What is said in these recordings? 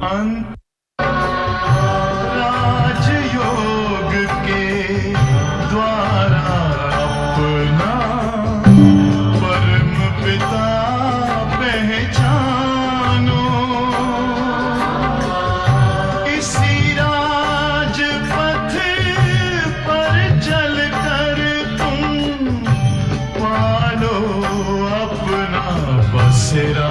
अंत राजयोग के द्वारा अपना परम पिता पहचानो। इसी राजपथ पर चलकर तुम पालो अपना बसेरा।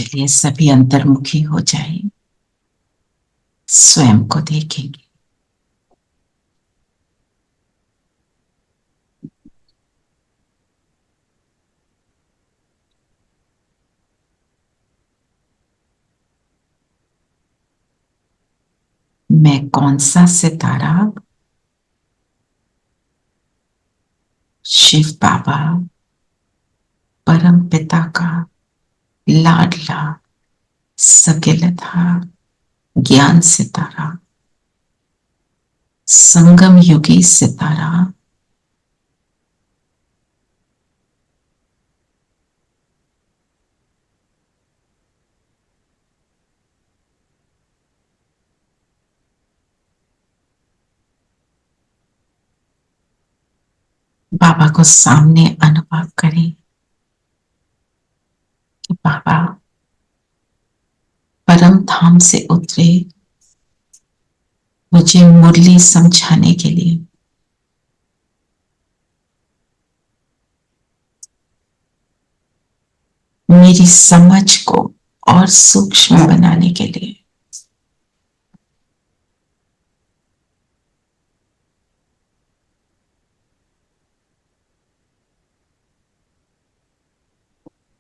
चलिए सभी अंतर्मुखी हो जाइए, स्वयं को देखेंगे। मैं कौन सा सितारा शिव बाबा परम पिता का लाडला सकेलधा ज्ञान सितारा, संगम युगी सितारा, बाबा को सामने अनुभव करें कि बाबा परम धाम से उतरे मुझे मुरली समझाने के लिए। मेरी समझ को और सूक्ष्म बनाने के लिए।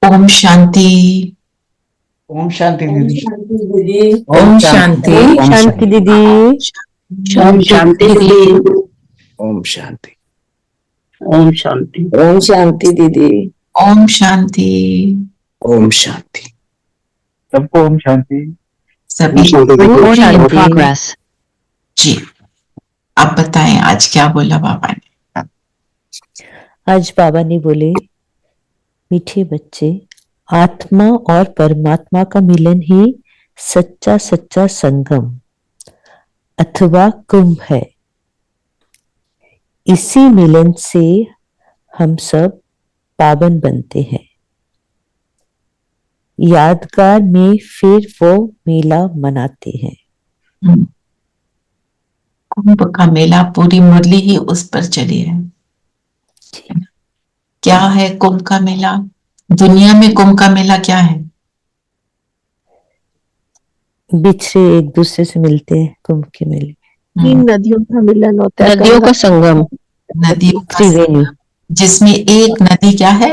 ओम शांति। ओम शांति दीदी। ओम शांति। ओम शांति दीदी। ओम शांति दीदी। ओम शांति। ओम शांति। ओम शांति दीदी। ओम शांति। ओम शांति। सबको ओम शांति। सभी प्रोग्रेस। जी, आप बताएं आज क्या बोला बाबा ने। आज बाबा ने बोले, मीठे बच्चे, आत्मा और परमात्मा का मिलन ही सच्चा सच्चा संगम अथवा कुंभ है। इसी मिलन से हम सब पावन बनते हैं। यादगार में फिर वो मेला मनाते हैं। कुंभ का मेला पूरी मुरली ही उस पर चली है। क्या है कुंभ का मेला? दुनिया में कुंभ का मेला क्या है? बिछड़े एक दूसरे से मिलते हैं कुंभ के मेले। तीन नदियों का मिलन होता है, नदियों का संगम, नदियों का त्रिवेणी, जिसमें एक नदी क्या है?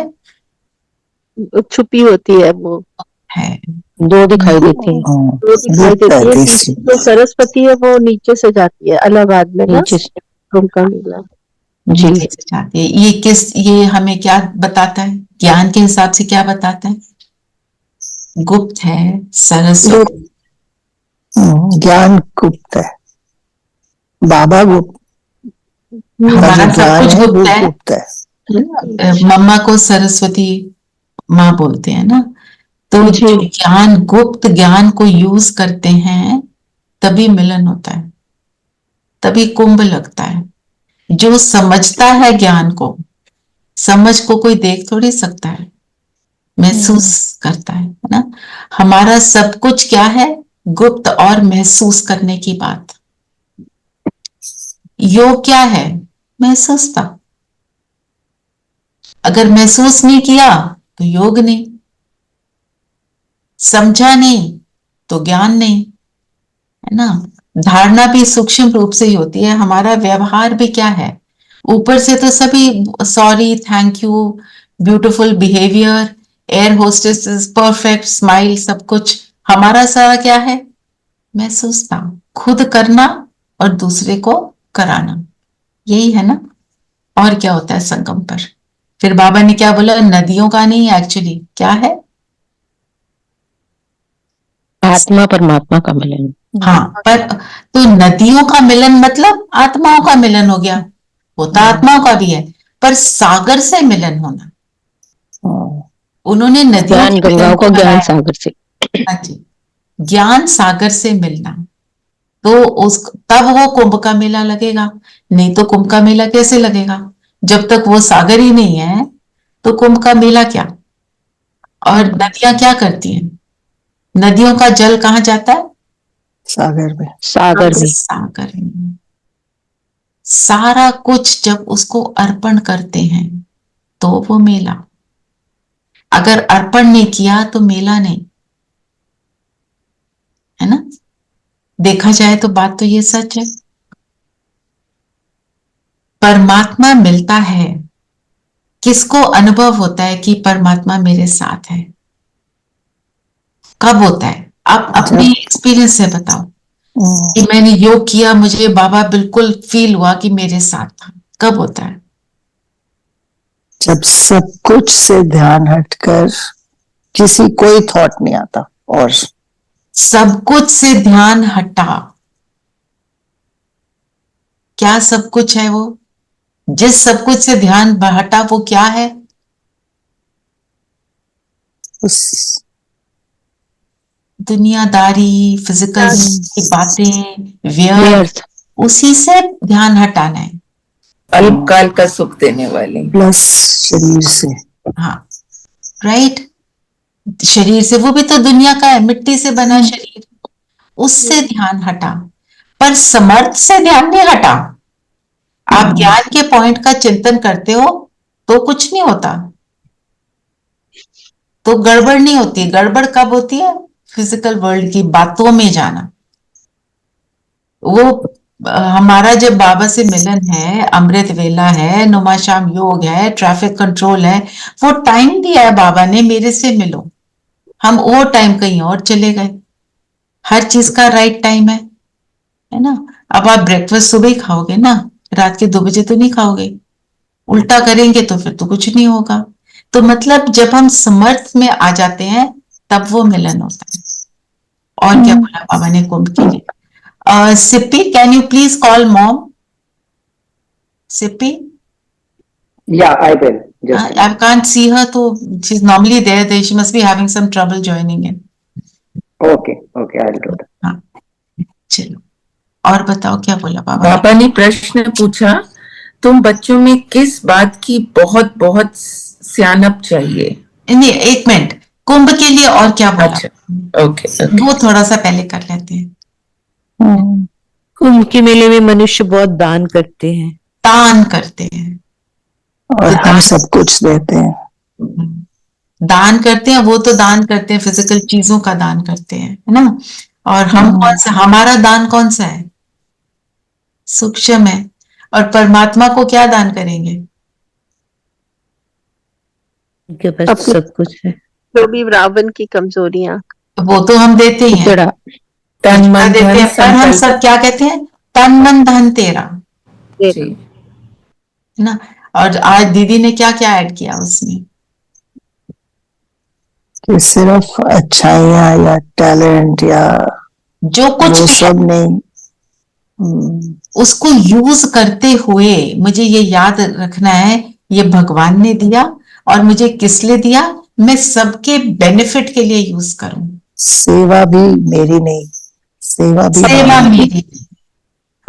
छुपी होती है, वो है दो दिखाई देती हैं। दो दिखाई देती है। जो सरस्वती है वो नीचे से जाती है इलाहाबाद में ना, नीचे से। कुंभ का मेला। जी, चाहते हैं। ये हमें क्या बताता है? ज्ञान के हिसाब से क्या बताता है? गुप्त है, सरस्वती। ज्ञान गुप्त है, बाबा गुप्त, हमारा सब कुछ गुप्त है। गुप्त है। मम्मा को सरस्वती माँ बोलते हैं ना, तो जो ज्ञान गुप्त ज्ञान को यूज करते हैं तभी मिलन होता है, तभी कुंभ लगता है। जो समझता है ज्ञान को, समझ को कोई देख थोड़ी सकता है, महसूस करता है ना। हमारा सब कुछ क्या है? गुप्त और महसूस करने की बात। योग क्या है? महसूसता। अगर महसूस नहीं किया तो योग नहीं, समझा नहीं तो ज्ञान नहीं, है ना। धारणा भी सूक्ष्म रूप से ही होती है। हमारा व्यवहार भी क्या है? ऊपर से तो सभी sorry, thank you, beautiful behaviour, air hostess is perfect, smile, सब कुछ। हमारा सारा क्या है? महसूसता, खुद करना और दूसरे को कराना, यही है ना। और क्या होता है संगम पर? फिर बाबा ने क्या बोला? नदियों का नहीं, एक्चुअली क्या है? आत्मा परमात्मा का मिलन। हाँ, पर तो नदियों का मिलन मतलब आत्माओं का मिलन हो गया। होता आत्माओं का भी है, पर सागर से मिलन होना। उन्होंने नदियों ज्ञान गंगाओं को ज्ञान सागर से। हाँ जी, ज्ञान सागर से मिलना, तो उस तब वो कुंभ का मेला लगेगा। नहीं तो कुंभ का मेला कैसे लगेगा? जब तक वो सागर ही नहीं है तो कुंभ का मेला क्या? और नदियां क्या करती हैं? नदियों का जल कहाँ जाता है? सागर में। सागर में। सागर में। सारा कुछ जब उसको अर्पण करते हैं तो वो मेला। अगर अर्पण नहीं किया तो मेला नहीं। है ना? देखा जाए तो बात तो ये सच है। परमात्मा मिलता है, किसको अनुभव होता है कि परमात्मा मेरे साथ है? कब होता है? आप अपने एक्सपीरियंस से बताओ कि मैंने योग किया, मुझे बाबा बिल्कुल फील हुआ कि मेरे साथ था। कब होता है? जब सब कुछ से ध्यान हटकर किसी कोई थॉट नहीं आता और सब कुछ से ध्यान हटा। क्या सब कुछ है वो? जिस सब कुछ से ध्यान हटा वो क्या है? उस दुनियादारी, फिजिकल की बातें, व्यर्थ, व्यर्थ। उसी से ध्यान हटाना है। अल्पकाल का सुख देने वाली। प्लस शरीर से। हाँ, राइट। शरीर से, वो भी तो दुनिया का है, मिट्टी से बना शरीर, उससे ध्यान हटा, पर समर्थ से ध्यान नहीं हटा। आप ज्ञान के पॉइंट का चिंतन करते हो तो कुछ नहीं होता, तो गड़बड़ नहीं होती। गड़बड़ कब होती है? फिजिकल वर्ल्ड की बातों में जाना। वो हमारा जब बाबा से मिलन है, अमृत वेला है, नुमाशाम योग है, ट्रैफिक कंट्रोल है, वो टाइम दिया है बाबा ने, मेरे से मिलो। हम वो टाइम कहीं और चले गए। हर चीज का राइट टाइम है ना? अब आप ब्रेकफास्ट सुबह ही खाओगे ना, रात के 2 बजे तो नहीं खाओगे। उल्टा करेंगे तो फिर तो कुछ नहीं होगा। तो मतलब जब हम समर्थ में आ जाते हैं तब वो मिलन होता है। और क्या बोला बाबा ने कुंभ के लिए? Sippy, can you please call mom? Sippy, Yeah, I will. Just I can't see her, so she's normally there. She must be having some trouble joining in. okay, I'll do that. हाँ, चलो और बताओ क्या बोला बाबा? बाबा ने प्रश्न पूछा, तुम बच्चों में किस बात की बहुत बहुत सियानप चाहिए? नहीं, एक मिनट, कुंभ के लिए और क्या बोला? अच्छा, ओके। वो थोड़ा सा पहले कर लेते हैं। कुंभ के मेले में मनुष्य बहुत दान करते हैं। दान करते हैं, और हम सब कुछ देते हैं। दान करते हैं, वो तो दान करते हैं, फिजिकल चीजों का दान करते हैं, है ना? और हम कौन सा, हमारा दान कौन सा है? सूक्ष्म है। और परमात्मा को क्या दान करेंगे? उनके पास अपनी- सब कुछ है। जो भी रावण की कमजोरियां, वो तो हम देते ही हैं, जड़ा तन क्या मन देते धन हैं, पर हम संकल्प। सब क्या कहते हैं? तन मन धन तेरा, जी, है ना? और आज दीदी ने क्या क्या ऐड किया उसमें? कि सिर्फ अच्छाइयाँ या टैलेंट या जो कुछ वो भी है, सब नहीं। उसको यूज करते हुए मुझे ये याद रखना है, ये भगवान ने दिया और मुझे किस लिए दिया? मैं सबके बेनिफिट के लिए यूज करूं। सेवा भी मेरी नहीं, सेवा भी सेवा बाबा की। मेरी।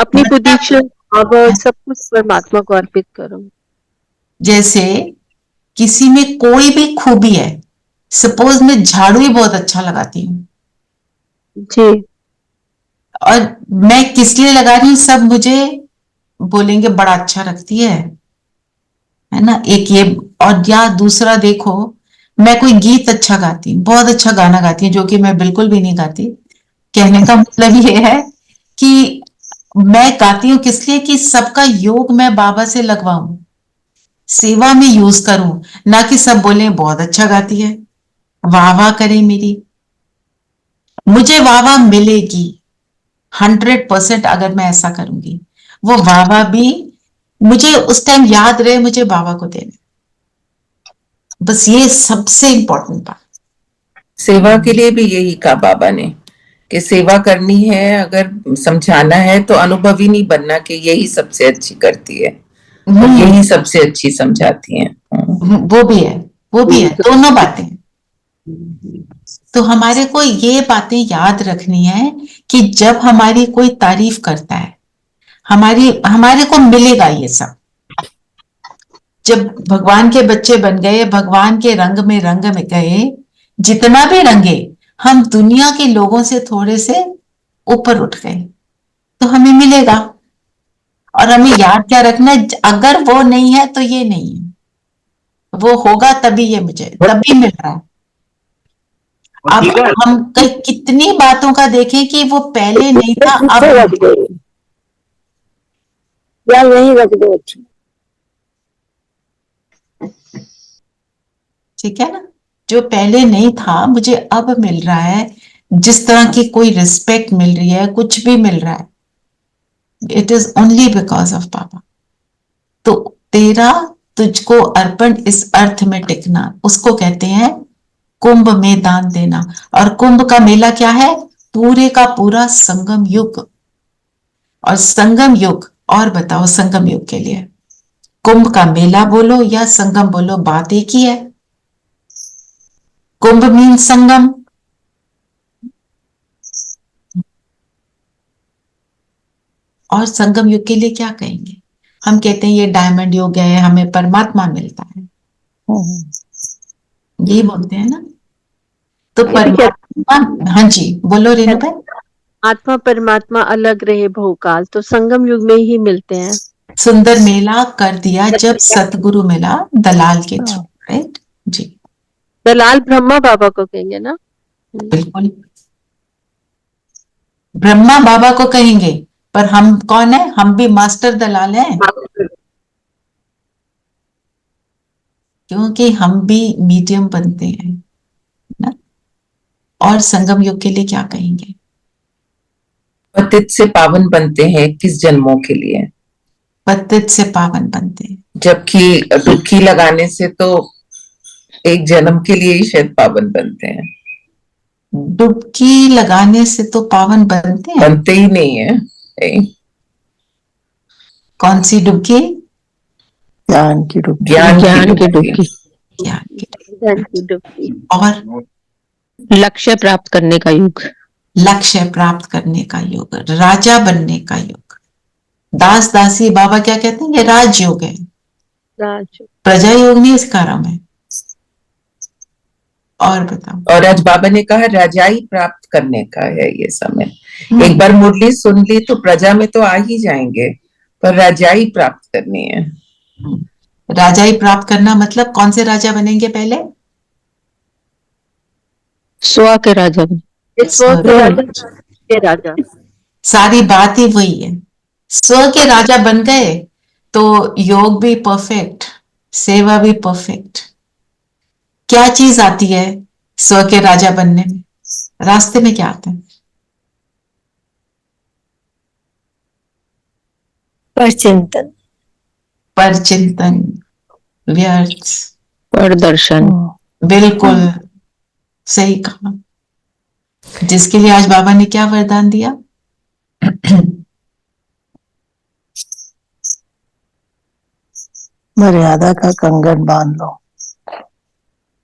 अपनी मतलब- पोजीशन और सब कुछ परमात्मा को अर्पित करो। जैसे किसी में कोई भी खूबी है, सपोज मैं झाड़ू ही बहुत अच्छा लगाती हूँ, जी, और मैं किस लिए लगा रही हूँ? सब मुझे बोलेंगे बड़ा अच्छा रखती है ना? एक ये। और या दूसरा देखो, मैं कोई गीत अच्छा गाती हूँ, बहुत अच्छा गाना गाती हूँ, जो कि मैं बिल्कुल भी नहीं गाती। कहने का मतलब ये है कि मैं गाती हूँ किस लिए? कि सबका योग मैं बाबा से लगवाऊं, सेवा में यूज करूं, ना कि सब बोले बहुत अच्छा गाती है, वाह वाह करें मेरी। मुझे वाह वाह मिलेगी 100% अगर मैं ऐसा करूंगी। वो वाह वाह भी मुझे उस टाइम याद रहे, मुझे बाबा को देना। बस ये सबसे इंपॉर्टेंट बात। सेवा के लिए भी यही कहा बाबा ने कि सेवा करनी है, अगर समझाना है तो अनुभवी नहीं बनना कि यही सबसे अच्छी करती है और यही सबसे अच्छी समझाती हैं। वो भी है, वो भी है, दोनों बातें। तो हमारे को ये बातें याद रखनी है कि जब हमारी कोई तारीफ करता है, हमारे को मिलेगा ये सब। जब भगवान के बच्चे बन गए, भगवान के रंग में गए, जितना भी रंगे, हम दुनिया के लोगों से थोड़े से ऊपर उठ गए, तो हमें मिलेगा। और हमें याद क्या रखना है, अगर वो नहीं है तो ये नहीं है, वो होगा तभी ये मुझे तभी मिल रहा है। अब हम कई कितनी बातों का देखें कि वो पहले नहीं था, अब पीछे रख दो या यहीं रख दो। अच्छा ठीक है ना, जो पहले नहीं था मुझे अब मिल रहा है, जिस तरह की कोई रिस्पेक्ट मिल रही है, कुछ भी मिल रहा है, it is only because of पापा। तो तेरा तुझको अर्पण इस अर्थ में टिकना, उसको कहते हैं कुंभ में दान देना। और कुंभ का मेला क्या है? पूरे का पूरा संगम युग। और संगम युग, और बताओ संगम युग के लिए कुंभ का मेला बोलो या संगम बोलो, बात एक ही है। कुंभ मीन संगम, और संगम युग के लिए क्या कहेंगे? हम कहते हैं ये डायमंड युग है, हमें परमात्मा मिलता है, यही बोलते हैं ना। तो परमात्मा, हाँ जी बोलो रेणु भाई। आत्मा परमात्मा अलग रहे बहुकाल, तो संगम युग में ही मिलते हैं। सुंदर मेला कर दिया जब सतगुरु मिला दलाल के थ्रू, राइट जी। दलाल ब्रह्मा बाबा को कहेंगे ना। बिल्कुल, ब्रह्मा बाबा को कहेंगे, पर हम कौन है? हम भी मास्टर दलाल हैं, क्योंकि हम भी मीडियम बनते हैं ना। और संगम युग के लिए क्या कहेंगे? पतित से पावन बनते हैं 21 जन्मों के लिए, पतित से पावन बनते हैं, जबकि डुबकी लगाने से तो एक जन्म के लिए ही शायद पावन बनते हैं। डुबकी लगाने से तो पावन बनते हैं? बनते ही नहीं है। कौन सी डुबकी? ज्ञान की डुबकी। ज्ञान की डुबकी। ज्ञान की ज्ञान की डुबकी। और लक्ष्य प्राप्त करने का युग, लक्ष्य प्राप्त करने का युग, राजा बनने का युग। दास दासी बाबा क्या कहते हैं? ये राजयोग है, राज प्रजा योग नहीं सिखा रहा मैं। और बताओ। और आज बाबा ने कहा राजाई प्राप्त करने का है ये समय। एक बार मुरली सुन ली तो प्रजा में तो आ ही जाएंगे, पर राजाई प्राप्त करनी है। राजाई प्राप्त करना मतलब कौन से राजा बनेंगे? पहले स्व के राजा बने। स्व के राजा के राजा। सारी बात ही वही है, स्व के राजा बन गए तो योग भी परफेक्ट, सेवा भी परफेक्ट। क्या चीज आती है स्व के राजा बनने में? रास्ते में क्या आता है? परचिंतन, परचिंतन, व्यर्थ, परदर्शन। बिल्कुल सही कहा। जिसके लिए आज बाबा ने क्या वरदान दिया? मर्यादा का कंगन बांध लो।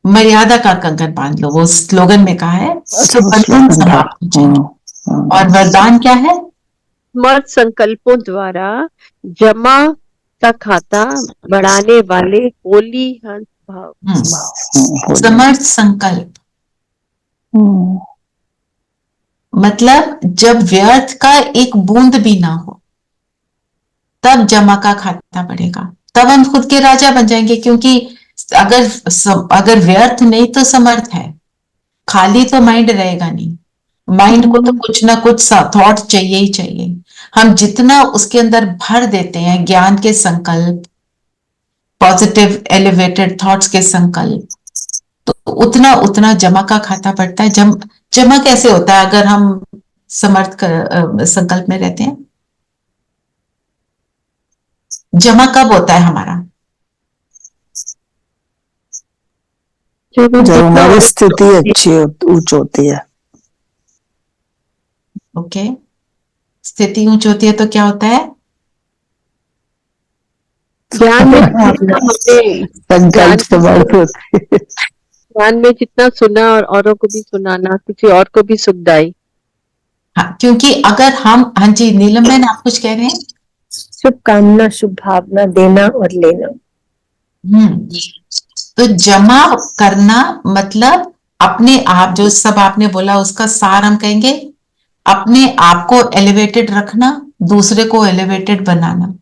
मर्यादा का कंगन बांध लो, वो स्लोगन में कहा है। अच्छा, तो वो बंधन स्लोगन था। समाप्त हो जाए। और वरदान क्या है? स्मर्थ संकल्पों द्वारा जमा का खाता बढ़ाने वाले होली हंस भाव। समर्थ संकल्प मतलब जब व्यर्थ का एक बूंद भी ना हो, तब जमा का खाता बढ़ेगा, तब हम खुद के राजा बन जाएंगे। क्योंकि अगर व्यर्थ नहीं तो समर्थ है, खाली तो माइंड रहेगा नहीं। माइंड को तो कुछ ना कुछ थॉट चाहिए ही चाहिए। हम जितना उसके अंदर भर देते हैं ज्ञान के संकल्प, पॉजिटिव एलिवेटेड थॉट्स के संकल्प, तो उतना उतना जमा का खाता बढ़ता है। जमा कैसे होता है अगर हम संकल्प में रहते हैं? जमा कब होता है हमारा? जब हमारी स्थिति अच्छी उच्च होती है। ओके, स्थिति ऊंच होती है तो क्या होता है? ज्ञान में संकल्प समर्थ होते हैं। ज्ञान में जितना सुना और औरों को भी सुनाना, किसी और को भी सुखदाई। हाँ, क्योंकि अगर हम, हाँ जी नीलम बहन आप कुछ कह रहे हैं? शुभकामना, शुभ भावना देना और लेना। तो जमा करना मतलब अपने आप, जो सब आपने बोला उसका सार हम कहेंगे, अपने आप को एलिवेटेड रखना, दूसरे को एलिवेटेड बनाना।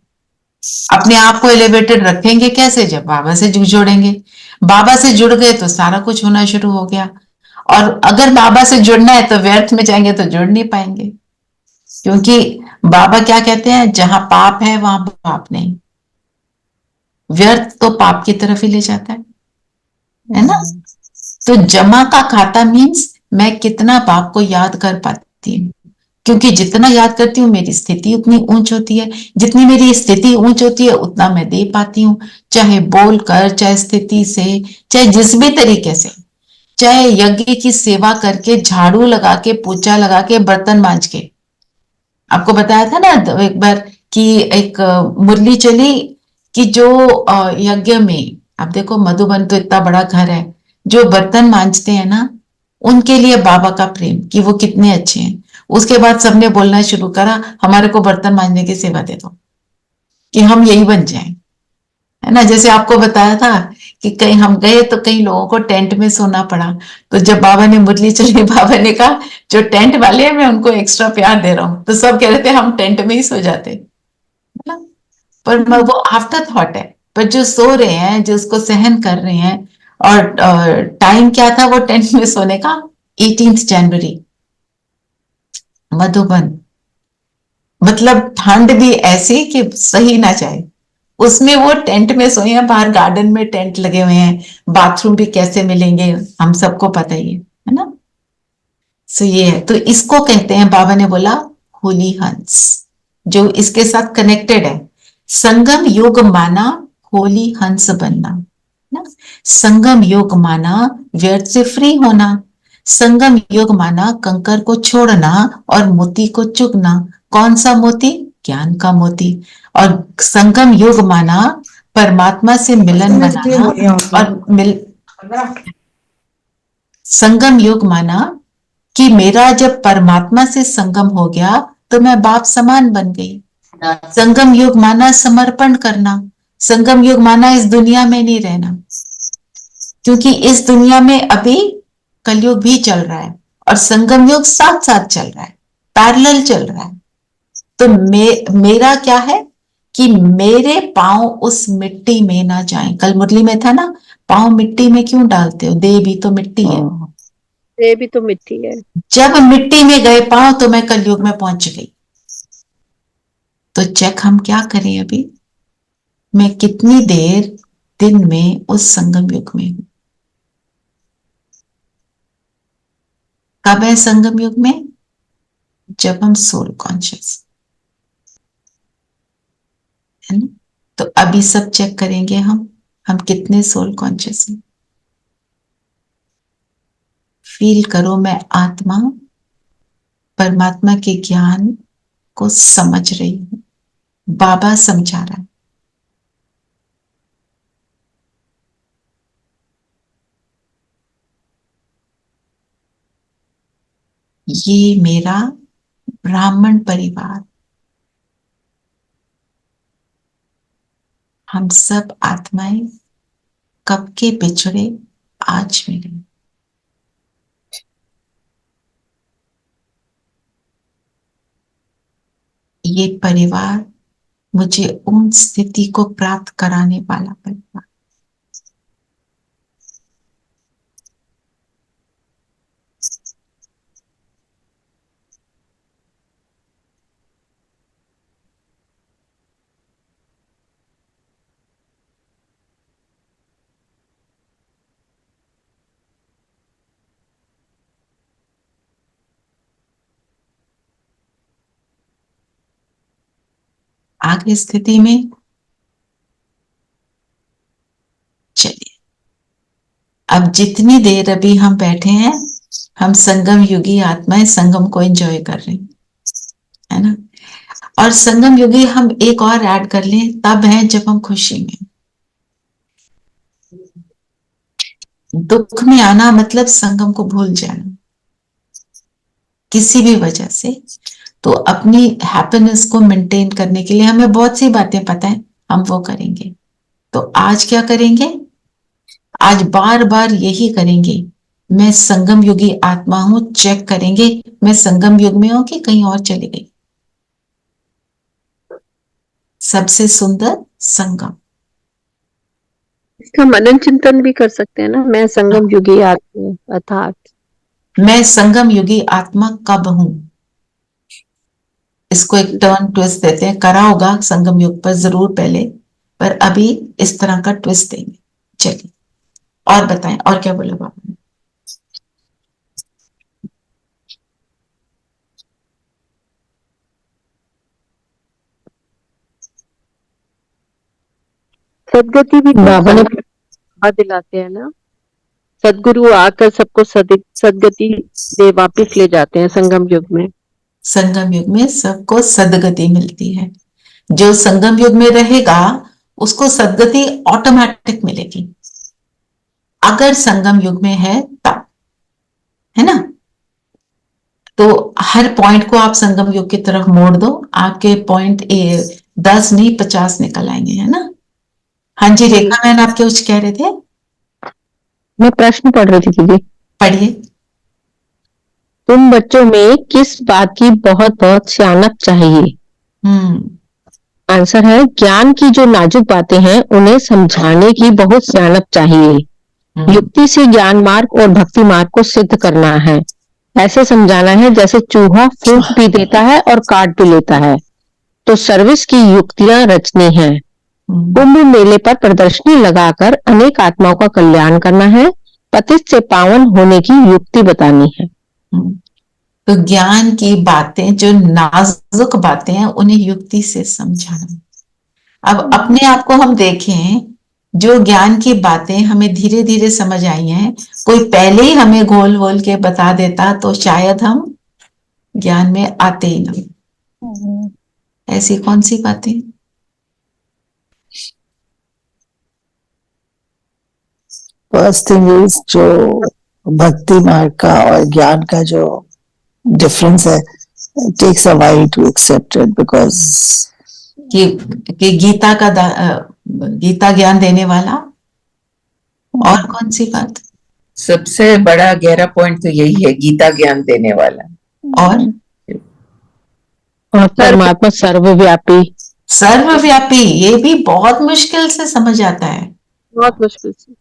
अपने आप को एलिवेटेड रखेंगे कैसे? जब बाबा से जुड़ेंगे। बाबा से जुड़ गए तो सारा कुछ होना शुरू हो गया। और अगर बाबा से जुड़ना है तो व्यर्थ में जाएंगे तो जुड़ नहीं पाएंगे, क्योंकि बाबा क्या कहते हैं, जहां पाप है वहां पाप नहीं। व्यर्थ तो पाप की तरफ ही ले जाता है ना। तो जमा का खाता मीन्स मैं कितना पाप को याद कर पाती हूँ, क्योंकि जितना याद करती हूँ मेरी स्थिति उतनी ऊंच होती है, जितनी मेरी स्थिति ऊंच होती है उतना मैं दे पाती हूँ, चाहे बोलकर, चाहे स्थिति से, चाहे जिस भी तरीके से, चाहे यज्ञ की सेवा करके, झाड़ू लगा के, पोछा लगा के, बर्तन मांज के। आपको बताया था ना एक बार कि एक मुरली चली कि जो यज्ञ में, आप देखो मधुबन तो इतना बड़ा घर है, जो बर्तन मांजते हैं ना उनके लिए बाबा का प्रेम कि वो कितने अच्छे हैं। उसके बाद सबने बोलना शुरू करा, हमारे को बर्तन मांजने की सेवा दे दो, कि हम यही बन जाएं, है ना। जैसे आपको बताया था कि कहीं हम गए तो कई लोगों को टेंट में सोना पड़ा, तो जब बाबा ने मुरली चली, बाबा ने कहा जो टेंट वाले हैं मैं उनको एक्स्ट्रा प्यार दे रहा हूं, तो सब कह रहे थे हम टेंट में ही सो जाते, है ना। पर वो आफ्टर थॉट है, पर जो सो रहे हैं, जो उसको सहन कर रहे हैं, और टाइम क्या था वो टेंट में सोने का, 18 जनवरी मधुबन, मतलब ठंड भी ऐसी कि सही ना जाए, उसमें वो टेंट में सोए हैं, बाहर गार्डन में टेंट लगे हुए हैं, बाथरूम भी कैसे मिलेंगे हम सबको पता ही है ना। सो ये है, तो इसको कहते हैं, बाबा ने बोला होली हंस, जो इसके साथ कनेक्टेड है। संगम योग माना होली हंस बनना ना, संगम योग माना व्यर्थ से फ्री होना, संगम योग माना कंकर को छोड़ना और मोती को चुगना। कौन सा मोती? ज्ञान का मोती। और संगम योग माना परमात्मा से मिलन बनाना, और संगम योग माना कि मेरा जब परमात्मा से संगम हो गया तो मैं बाप समान बन गई। संगम योग माना समर्पण करना, संगम योग माना इस दुनिया में नहीं रहना, क्योंकि इस दुनिया में अभी कलयुग भी चल रहा है और संगम योग साथ साथ चल रहा है, पैरेलल चल रहा है। तो मेरा क्या है कि मेरे पांव उस मिट्टी में ना जाएं। कल मुरली में था ना, पांव मिट्टी में क्यों डालते हो, देह भी तो मिट्टी है, ये भी तो मिट्टी है। जब मिट्टी में गए पांव तो मैं कलयुग में पहुंच गई। तो चेक हम क्या करें, अभी मैं कितनी देर दिन में उस संगम युग में हूं। कब है संगम युग में? जब हम सोल कॉन्शियस है ना। तो अभी सब चेक करेंगे हम कितने सोल कॉन्शियस हैं। फील करो, मैं आत्मा परमात्मा के ज्ञान को समझ रही हूं, बाबा समझा रहा है। ये मेरा ब्राह्मण परिवार, हम सब आत्माएं कब के बिछड़े आज मिले। ये परिवार मुझे उन स्थिति को प्राप्त कराने वाला परिवार। आगे स्थिति में चलिए, अब जितनी देर अभी हम बैठे हैं, हम संगम युगी आत्माएं संगम को एंजॉय कर रहे हैं, है ना। और संगम युगी हम एक और ऐड कर लें, तब है जब हम खुशी में। दुख में आना मतलब संगम को भूल जाना किसी भी वजह से। तो अपनी हैप्पीनेस को मेंटेन करने के लिए हमें बहुत सी बातें पता है, हम वो करेंगे। तो आज क्या करेंगे? आज बार बार यही करेंगे, मैं संगम युगी आत्मा हूं। चेक करेंगे मैं संगम युग में हूं कि कहीं और चली गई। सबसे सुंदर संगम। इसका मनन चिंतन भी कर सकते हैं ना, मैं संगम युगी आत्मा अर्थात। मैं संगम युगी आत्मा कब हूं। इसको एक टर्न ट्विस्ट देते हैं, करा होगा संगम युग पर जरूर पहले, पर अभी इस तरह का ट्विस्ट देंगे। चलिए और बताएं, और क्या बोला बाबा ने। सदगति भी तो बाबा ने याद दिलाते हैं ना, सदगुरु आकर सबको सदगति दे वापिस ले जाते हैं संगम युग में। संगम युग में सबको सदगति मिलती है। जो संगम युग में रहेगा उसको सदगति ऑटोमेटिक मिलेगी, अगर संगम युग में है तब, है ना। तो हर पॉइंट को आप संगम युग की तरफ मोड़ दो, आपके पॉइंट 10 नहीं 50 निकल आएंगे, है ना। हाँ जी रेखा मैन, आप क्या कुछ कह रहे थे। मैं प्रश्न पढ़ रही थी दीदी। पढ़िए। तुम बच्चों में किस बात की बहुत बहुत सियानत चाहिए। आंसर है, ज्ञान की जो नाजुक बातें हैं उन्हें समझाने की बहुत सियानत चाहिए। युक्ति से ज्ञान मार्ग और भक्ति मार्ग को सिद्ध करना है। ऐसे समझाना है जैसे चूहा फूंक भी देता है और काट भी लेता है। तो सर्विस की युक्तियां रचनी है। कुंभ मेले पर प्रदर्शनी लगाकर अनेक आत्माओं का कल्याण करना है। पतित से पावन होने की युक्ति बतानी है। तो ज्ञान की बातें, जो नाजुक बातें हैं, उन्हें युक्ति से समझाना। अब अपने आप को हम देखें, जो ज्ञान की बातें हमें धीरे धीरे समझ आई हैं, कोई पहले ही हमें घोल घोल के बता देता तो शायद हम ज्ञान में आते ही ना। ऐसी कौन सी बातें। फर्स्ट थिंग इज जो भक्ति मार्ग का और ज्ञान का जो डिफरेंस है, takes a while to accept it, because कि गीता ज्ञान देने वाला। और कौन सी बात। सबसे बड़ा गहरा पॉइंट तो यही है, गीता ज्ञान देने वाला। और परमात्मा सर्वव्यापी। सर्वव्यापी, ये भी बहुत मुश्किल से समझ आता है, बहुत मुश्किल से।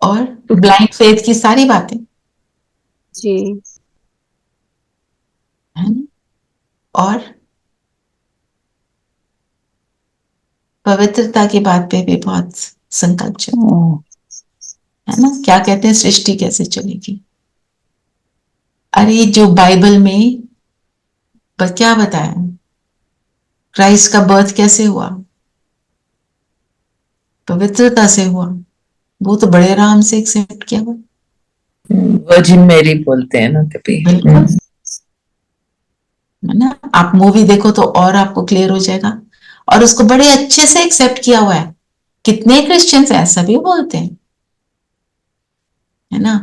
और ब्लाइंड फेथ की सारी बातें जी, है ना। और पवित्रता की बात पे भी बहुत संकल्प चलता है ना। क्या कहते हैं, सृष्टि कैसे चलेगी। अरे जो बाइबल में क्या बताया, क्राइस्ट का बर्थ कैसे हुआ, पवित्रता से हुआ। वो तो बड़े आराम से एक्सेप्ट किया हुआ। वर्जिन मैरी बोलते हैं ना कभी। बिल्कुल, है ना। आप मूवी देखो तो और आपको क्लियर हो जाएगा। और उसको बड़े अच्छे से एक्सेप्ट किया हुआ है। कितने क्रिश्चियंस ऐसा भी बोलते हैं, है ना।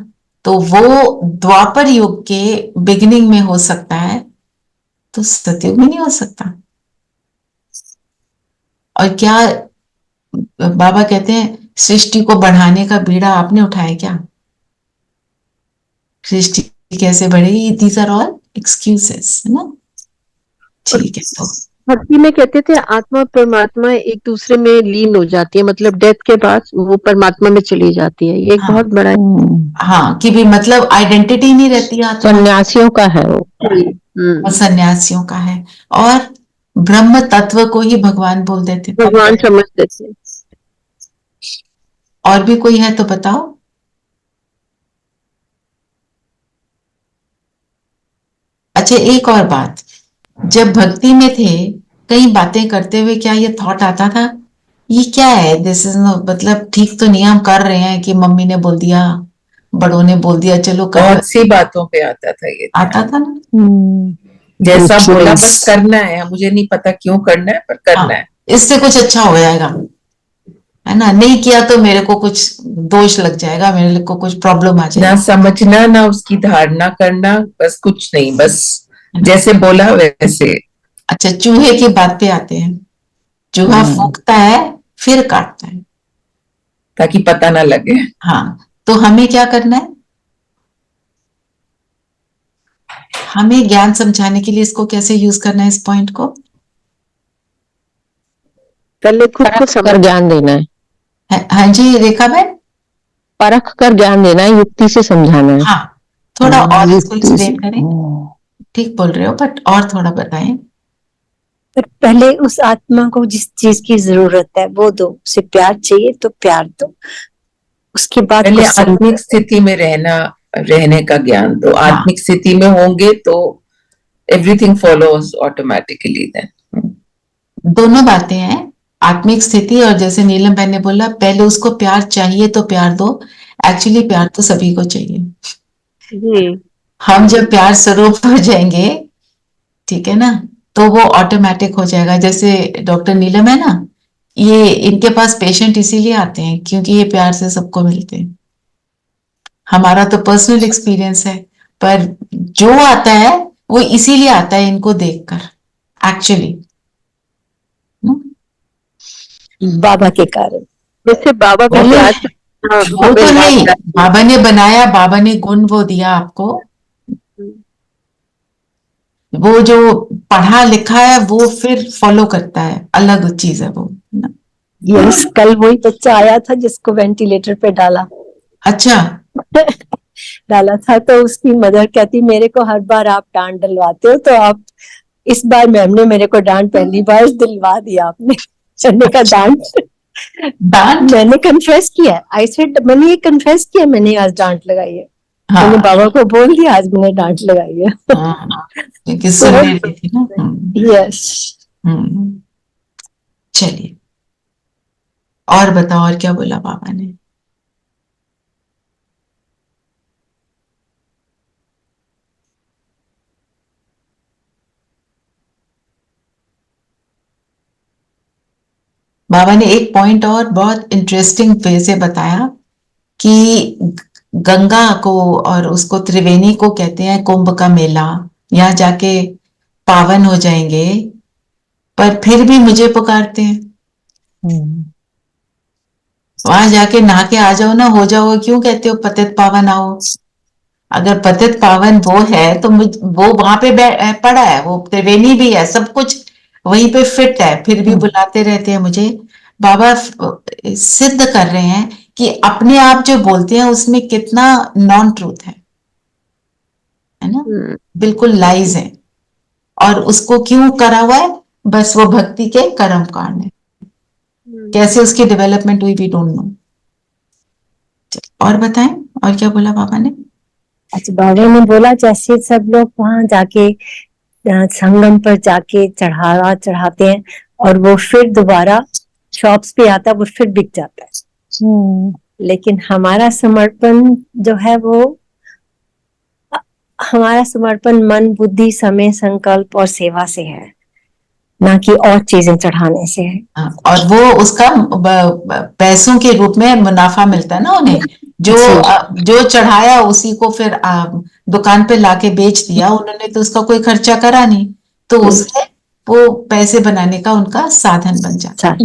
तो वो द्वापर युग के बिगिनिंग में हो सकता है, तो सतयुग में नहीं हो सकता। और क्या बाबा कहते हैं, सृष्टि को बढ़ाने का बीड़ा आपने उठाया क्या। सृष्टि कैसे बढ़ेगी, दीज आर ऑल एक्सक्यूजेस, है ना। ठीक है। तो भक्ति में कहते थे आत्मा और परमात्मा एक दूसरे में लीन हो जाती है, मतलब डेथ के बाद वो परमात्मा में चली जाती है। ये एक बहुत बड़ा हाँ, कि भी मतलब आइडेंटिटी नहीं रहती आत्मा। सन्यासियों का है वो। और सन्यासियों का है। और ब्रह्म तत्व को ही भगवान बोल देते, भगवान समझते थे। और भी कोई है तो बताओ। अच्छा, एक और बात, जब भक्ति में थे, कई बातें करते हुए क्या ये थॉट आता था, ये क्या है, दिस इज मतलब ठीक तो नहीं हम कर रहे हैं, कि मम्मी ने बोल दिया, बड़ों ने बोल दिया, चलो कर। बहुत सी बातों पे आता था ये। आता था ना। जैसा बोला बस करना है, मुझे नहीं पता क्यों करना है, पर करना है। इससे कुछ अच्छा हो जाएगा, है ना। नहीं किया तो मेरे को कुछ दोष लग जाएगा, मेरे को कुछ प्रॉब्लम आ जाएगी। ना समझना, ना उसकी धारणा करना, बस कुछ नहीं, बस जैसे बोला वैसे। अच्छा, चूहे की बात पे आते हैं। चूहा फूंकता है फिर काटता है, ताकि पता ना लगे। हाँ, तो हमें क्या करना है, हमें ज्ञान समझाने के लिए इसको कैसे यूज करना है, इस पॉइंट को। पहले खुद को समझ ज्ञान देना है। हाँ जी रेखा बहन। परख कर ज्ञान देना है, युक्ति से समझाना है। हाँ, थोड़ा और इसको युक्ति से- एक्सप्लेन करें। ठीक बोल रहे हो, बट और थोड़ा बताएं। पर पहले उस आत्मा को जिस चीज की जरूरत है वो दो, उसे प्यार चाहिए तो प्यार दो, उसके बाद पहले कुछ समझ- आत्मिक स्थिति में रहने का ज्ञान दो। हाँ। आत्मिक स्थिति में होंगे तो एवरीथिंग फॉलोज ऑटोमेटिकली देन। दोनों बातें हैं, आत्मिक स्थिति और जैसे नीलम बहन ने बोला पहले उसको प्यार चाहिए तो प्यार दो। एक्चुअली प्यार तो सभी को चाहिए। हम जब प्यार स्वरूप हो जाएंगे, ठीक है ना, तो वो ऑटोमेटिक हो जाएगा। जैसे डॉक्टर नीलम है ना, ये इनके पास पेशेंट इसीलिए आते हैं क्योंकि ये प्यार से सबको मिलते हैं। हमारा तो पर्सनल एक्सपीरियंस है, पर जो आता है वो इसीलिए आता है इनको देखकर एक्चुअली। बाबा के कारण। जैसे बाबा भी वो प्यार से वो तो है ही, बाबा ने बनाया, बाबा ने गुण वो दिया आपको। वो जो पढ़ा लिखा है वो फिर फॉलो करता है, अलग चीज है वो ना। यस, कल वही बच्चा आया था जिसको वेंटिलेटर पे डाला अच्छा, डाला था, तो उसकी मदर कहती मेरे को हर बार आप डांट डलवाते हो, तो आप इस बार मैम ने मेरे को डांट पहली बार दिलवा दिया आपने। मैंने कहा डांट? डांट? मैंने कन्फेस किया, आई सेड मैंने ये कन्फेस किया, मैंने आज डांट लगाई है। मैंने हाँ, बाबा को बोल दिया आज मैंने डांट लगाई है। हाँ, क्योंकि सुन नहीं रही थी ना। यस। चलिए, और बताओ, और क्या बोला बाबा ने? बाबा ने एक पॉइंट और बहुत इंटरेस्टिंग वे से बताया कि गंगा को और उसको त्रिवेणी को कहते हैं कुंभ का मेला, यहाँ जाके पावन हो जाएंगे, पर फिर भी मुझे पुकारते हैं। वहां जाके नहा के आ जाओ ना, हो जाओ, क्यों कहते हो पतित पावन आओ? अगर पतित पावन वो है तो वो वहां पे पड़ा है, वो त्रिवेणी भी है, सब कुछ वहीं पे फिट है, फिर भी बुलाते रहते हैं मुझे। बाबा सिद्ध कर रहे हैं कि अपने आप जो बोलते हैं उसमें कितना नॉन ट्रूथ है ना, बिल्कुल लाइज है। और उसको क्यों करा हुआ है? बस वो भक्ति के कर्म कांड है। कैसे उसकी डेवलपमेंट हुई वी डोंट नो। और बताएं, और क्या बोला बाबा ने? अच्छा, बाबा ने बोला जैसे सब लोग वहां जाके संगम पर जाके चढ़ाते हैं और वो फिर दोबारा शॉप्स पे आता है, वो फिर बिक जाता है। लेकिन हमारा समर्पण जो है वो, हमारा समर्पण मन, बुद्धि, समय, संकल्प और सेवा से है, ना कि और चीजें चढ़ाने से है। और वो उसका पैसों के रूप में मुनाफा मिलता है ना उन्हें, जो चढ़ाया उसी को फिर दुकान पे लाके बेच दिया उन्होंने, तो उसका कोई खर्चा करा नहीं, तो उससे वो पैसे बनाने का उनका साधन बन जाता है।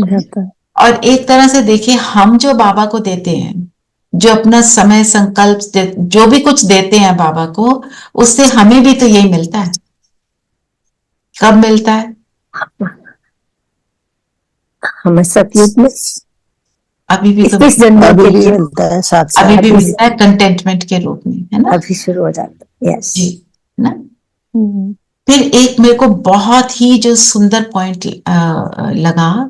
और एक तरह से देखिए, हम जो बाबा को देते हैं, जो अपना समय, संकल्प, जो भी कुछ देते हैं बाबा को, उससे हमें भी तो यही मिलता है। कब मिलता है? हमें सतयुग में अभी भी तो इस जन्म अभी के भी लिए मिलता है साथ अभी साथ। भी मिलता है कंटेंटमेंट के रूप में, है ना? अभी शुरू हो जाता है। यस जी, है ना? फिर एक मेरे को बहुत ही जो सुंदर पॉइंट लगा,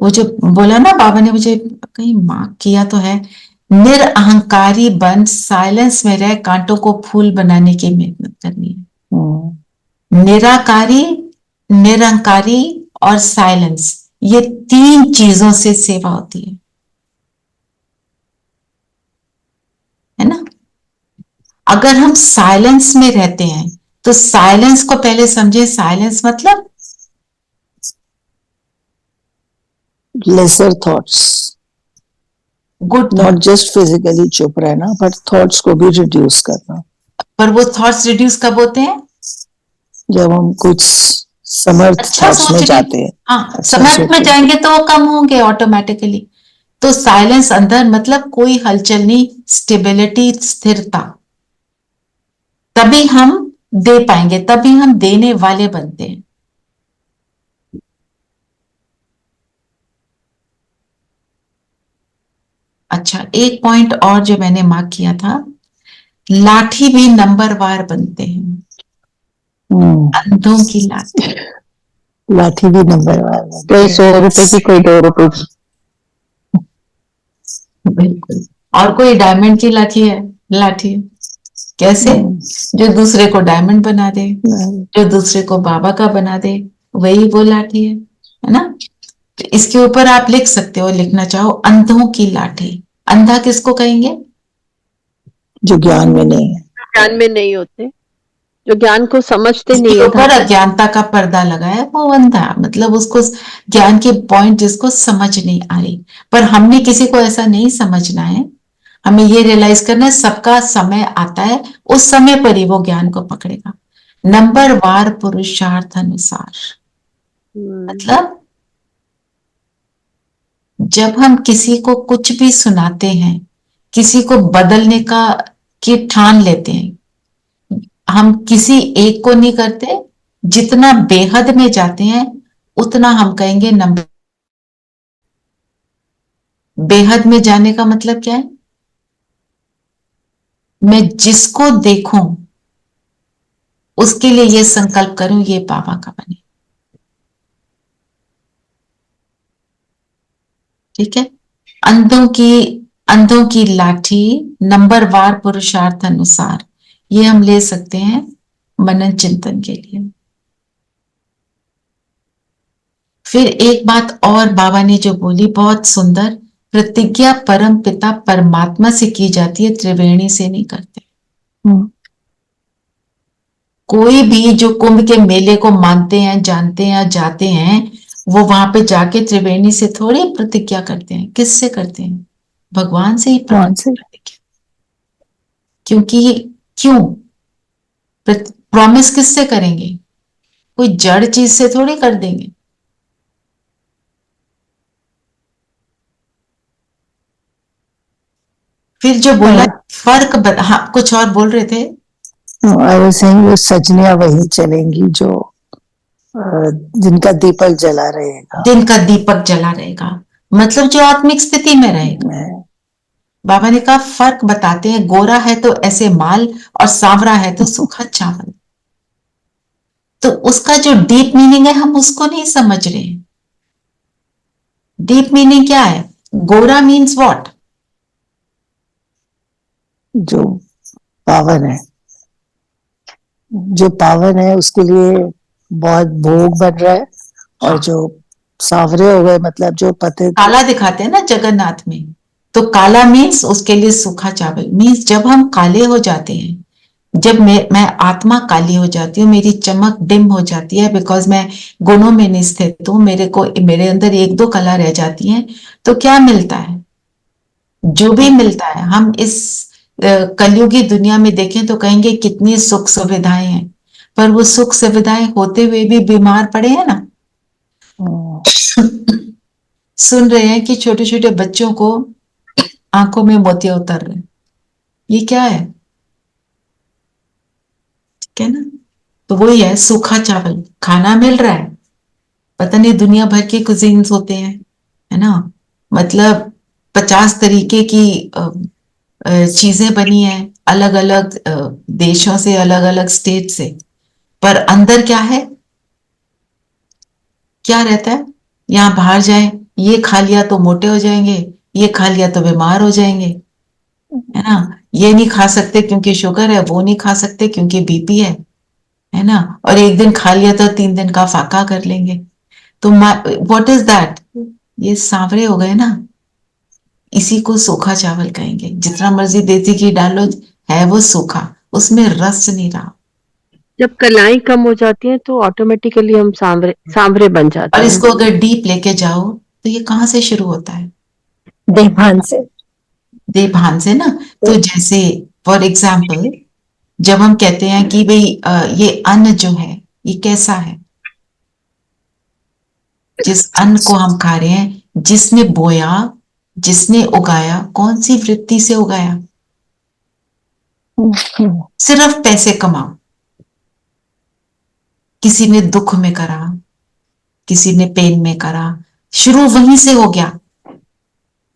वो जो बोला ना बाबा ने, मुझे कहीं मार्क किया तो है, निरअहंकारी बन, साइलेंस में रह, कांटों को फूल बनाने की मेहनत करनी है। निराकारी, निरंकारी और साइलेंस, ये 3 चीजों से सेवा होती है ना? अगर हम साइलेंस में रहते हैं तो साइलेंस को पहले समझे। साइलेंस मतलब lesser thoughts, good not thought, just physically चुप रहना, but thoughts को भी reduce करना। पर वो थॉट्स रिड्यूस कब होते हैं? जब हम कुछ समर्थ अच्छा थॉट्स में सोच जाते हैं। हाँ, अच्छा समर्थ में सोचें। जाएंगे तो वो कम होंगे ऑटोमेटिकली। तो साइलेंस अंदर मतलब कोई हलचल नहीं, स्टेबिलिटी, स्थिरता, तभी हम दे पाएंगे, तभी हम देने वाले बनते हैं। अच्छा, एक पॉइंट और जो मैंने मार्क किया था, लाठी भी नंबरवार बनते हैं, अंधों की लाठी। लाठी भी नंबर वार है। कोई 100 रुपए की, कोई 2 रुपए की। बिल्कुल। और कोई डायमंड की लाठी है, लाठी कैसे? जो दूसरे को डायमंड बना दे, जो दूसरे को बाबा का बना दे, वही वो लाठी है ना? तो इसके ऊपर आप लिख सकते हो, लिखना चाहो, अंधों की लाठी। अंधा किसको कहेंगे? जो ज्ञान में नहीं है, ज्ञान में नहीं होते, जो ज्ञान को समझते नहीं जिसके है। ऊपर अज्ञानता का पर्दा लगा है, वो अंधा, मतलब उसको ज्ञान के पॉइंट जिसको समझ नहीं आ रही। पर हमने किसी को ऐसा नहीं समझना है, हमें ये रियलाइज करना है सबका समय आता है, उस समय पर ही वो ज्ञान को पकड़ेगा। नंबरवार पुरुषार्थ अनुसार, मतलब जब हम किसी को कुछ भी सुनाते हैं, किसी को बदलने का की ठान लेते हैं, हम किसी एक को नहीं करते, जितना बेहद में जाते हैं उतना हम कहेंगे नंबर। बेहद में जाने का मतलब क्या है? मैं जिसको देखूं उसके लिए ये संकल्प करूं, ये बाबा का बने। ठीक है? अंधों की लाठी नंबरवार पुरुषार्थ अनुसार, ये हम ले सकते हैं मनन चिंतन के लिए। फिर एक बात और बाबा ने जो बोली, बहुत सुंदर, प्रतिज्ञा परम पिता परमात्मा से की जाती है, त्रिवेणी से नहीं करते। कोई भी जो कुंभ के मेले को मानते हैं, जानते हैं, जाते हैं, वो वहां पे जाके त्रिवेणी से थोड़ी प्रतिज्ञा करते हैं। किससे करते हैं? भगवान से ही प्रतिज्ञा। क्योंकि क्यों प्रॉमिस किससे करेंगे? कोई जड़ चीज से थोड़ी कर देंगे। फिर जो बोला फर्क हाँ, कुछ और बोल रहे थे? आई वाज सेइंग वो सजनियां वही चलेंगी जो जिनका दीपक जला रहेगा, दिन का दीपक जला रहेगा, मतलब जो आत्मिक स्थिति में रहेगा। बाबा ने कहा फर्क बताते हैं, गोरा है तो ऐसे माल और सांवरा है तो सूखा चावल। तो उसका जो डीप मीनिंग है हम उसको नहीं समझ रहे। डीप मीनिंग क्या है? गोरा मीन्स व्हाट? जो पावन है, जो पावन है उसके लिए बहुत भोग बन रहा है, और जो सांवरे हो गए मतलब जो पते काला दिखाते हैं ना जगन्नाथ में, तो काला मीन्स उसके लिए सूखा चावल। मीन्स जब हम काले हो जाते हैं, जब मैं आत्मा काली हो जाती हूँ, मेरी चमक डिम हो जाती है, बिकॉज मैं गुणों में नहीं स्थित हूँ, मेरे अंदर एक दो कला रह जाती हैं, तो क्या मिलता है? जो भी मिलता है, हम इस कलयुगी दुनिया में देखें तो कहेंगे कितनी सुख सुविधाएं हैं, पर वो सुख सुविधाएं होते हुए भी बीमार पड़े हैं ना। सुन रहे हैं कि छोटे छोटे बच्चों को आंखों में मोतिया उतर रहे हैं, ये क्या है? ठीक है ना? तो वही है, सूखा चावल खाना मिल रहा है, पता नहीं दुनिया भर के कुजीन्स होते हैं, है ना, मतलब 50 तरीके की चीजें बनी हैं, अलग अलग देशों से, अलग अलग स्टेट से, पर अंदर क्या है? क्या रहता है? यहाँ बाहर जाए, ये खा लिया तो मोटे हो जाएंगे, ये खा लिया तो बीमार हो जाएंगे, है ना, ये नहीं खा सकते क्योंकि शुगर है, वो नहीं खा सकते क्योंकि बीपी है ना, और एक दिन खा लिया तो 3 दिन का फाका कर लेंगे। तो व्हाट इज दैट? ये सांवरे हो गए ना, इसी को सूखा चावल कहेंगे। जितना मर्जी देसी घी डालो, है वो सूखा, उसमें रस नहीं रहा। जब कलाएं कम हो जाती हैं तो ऑटोमेटिकली हम सांवरे बन जाते और हैं। इसको अगर डीप लेके जाओ तो ये कहाँ से शुरू होता है? देवभान से। देवभान से ना। तो जैसे फॉर एग्जाम्पल, जब हम कहते हैं कि भाई ये अन्न जो है ये कैसा है, जिस अन्न को हम खा रहे हैं, जिसने बोया, जिसने उगाया, कौन सी वृत्ति से उगाया? सिर्फ पैसे कमाओ। किसी ने दुख में करा, किसी ने पेन में करा, शुरू वहीं से हो गया।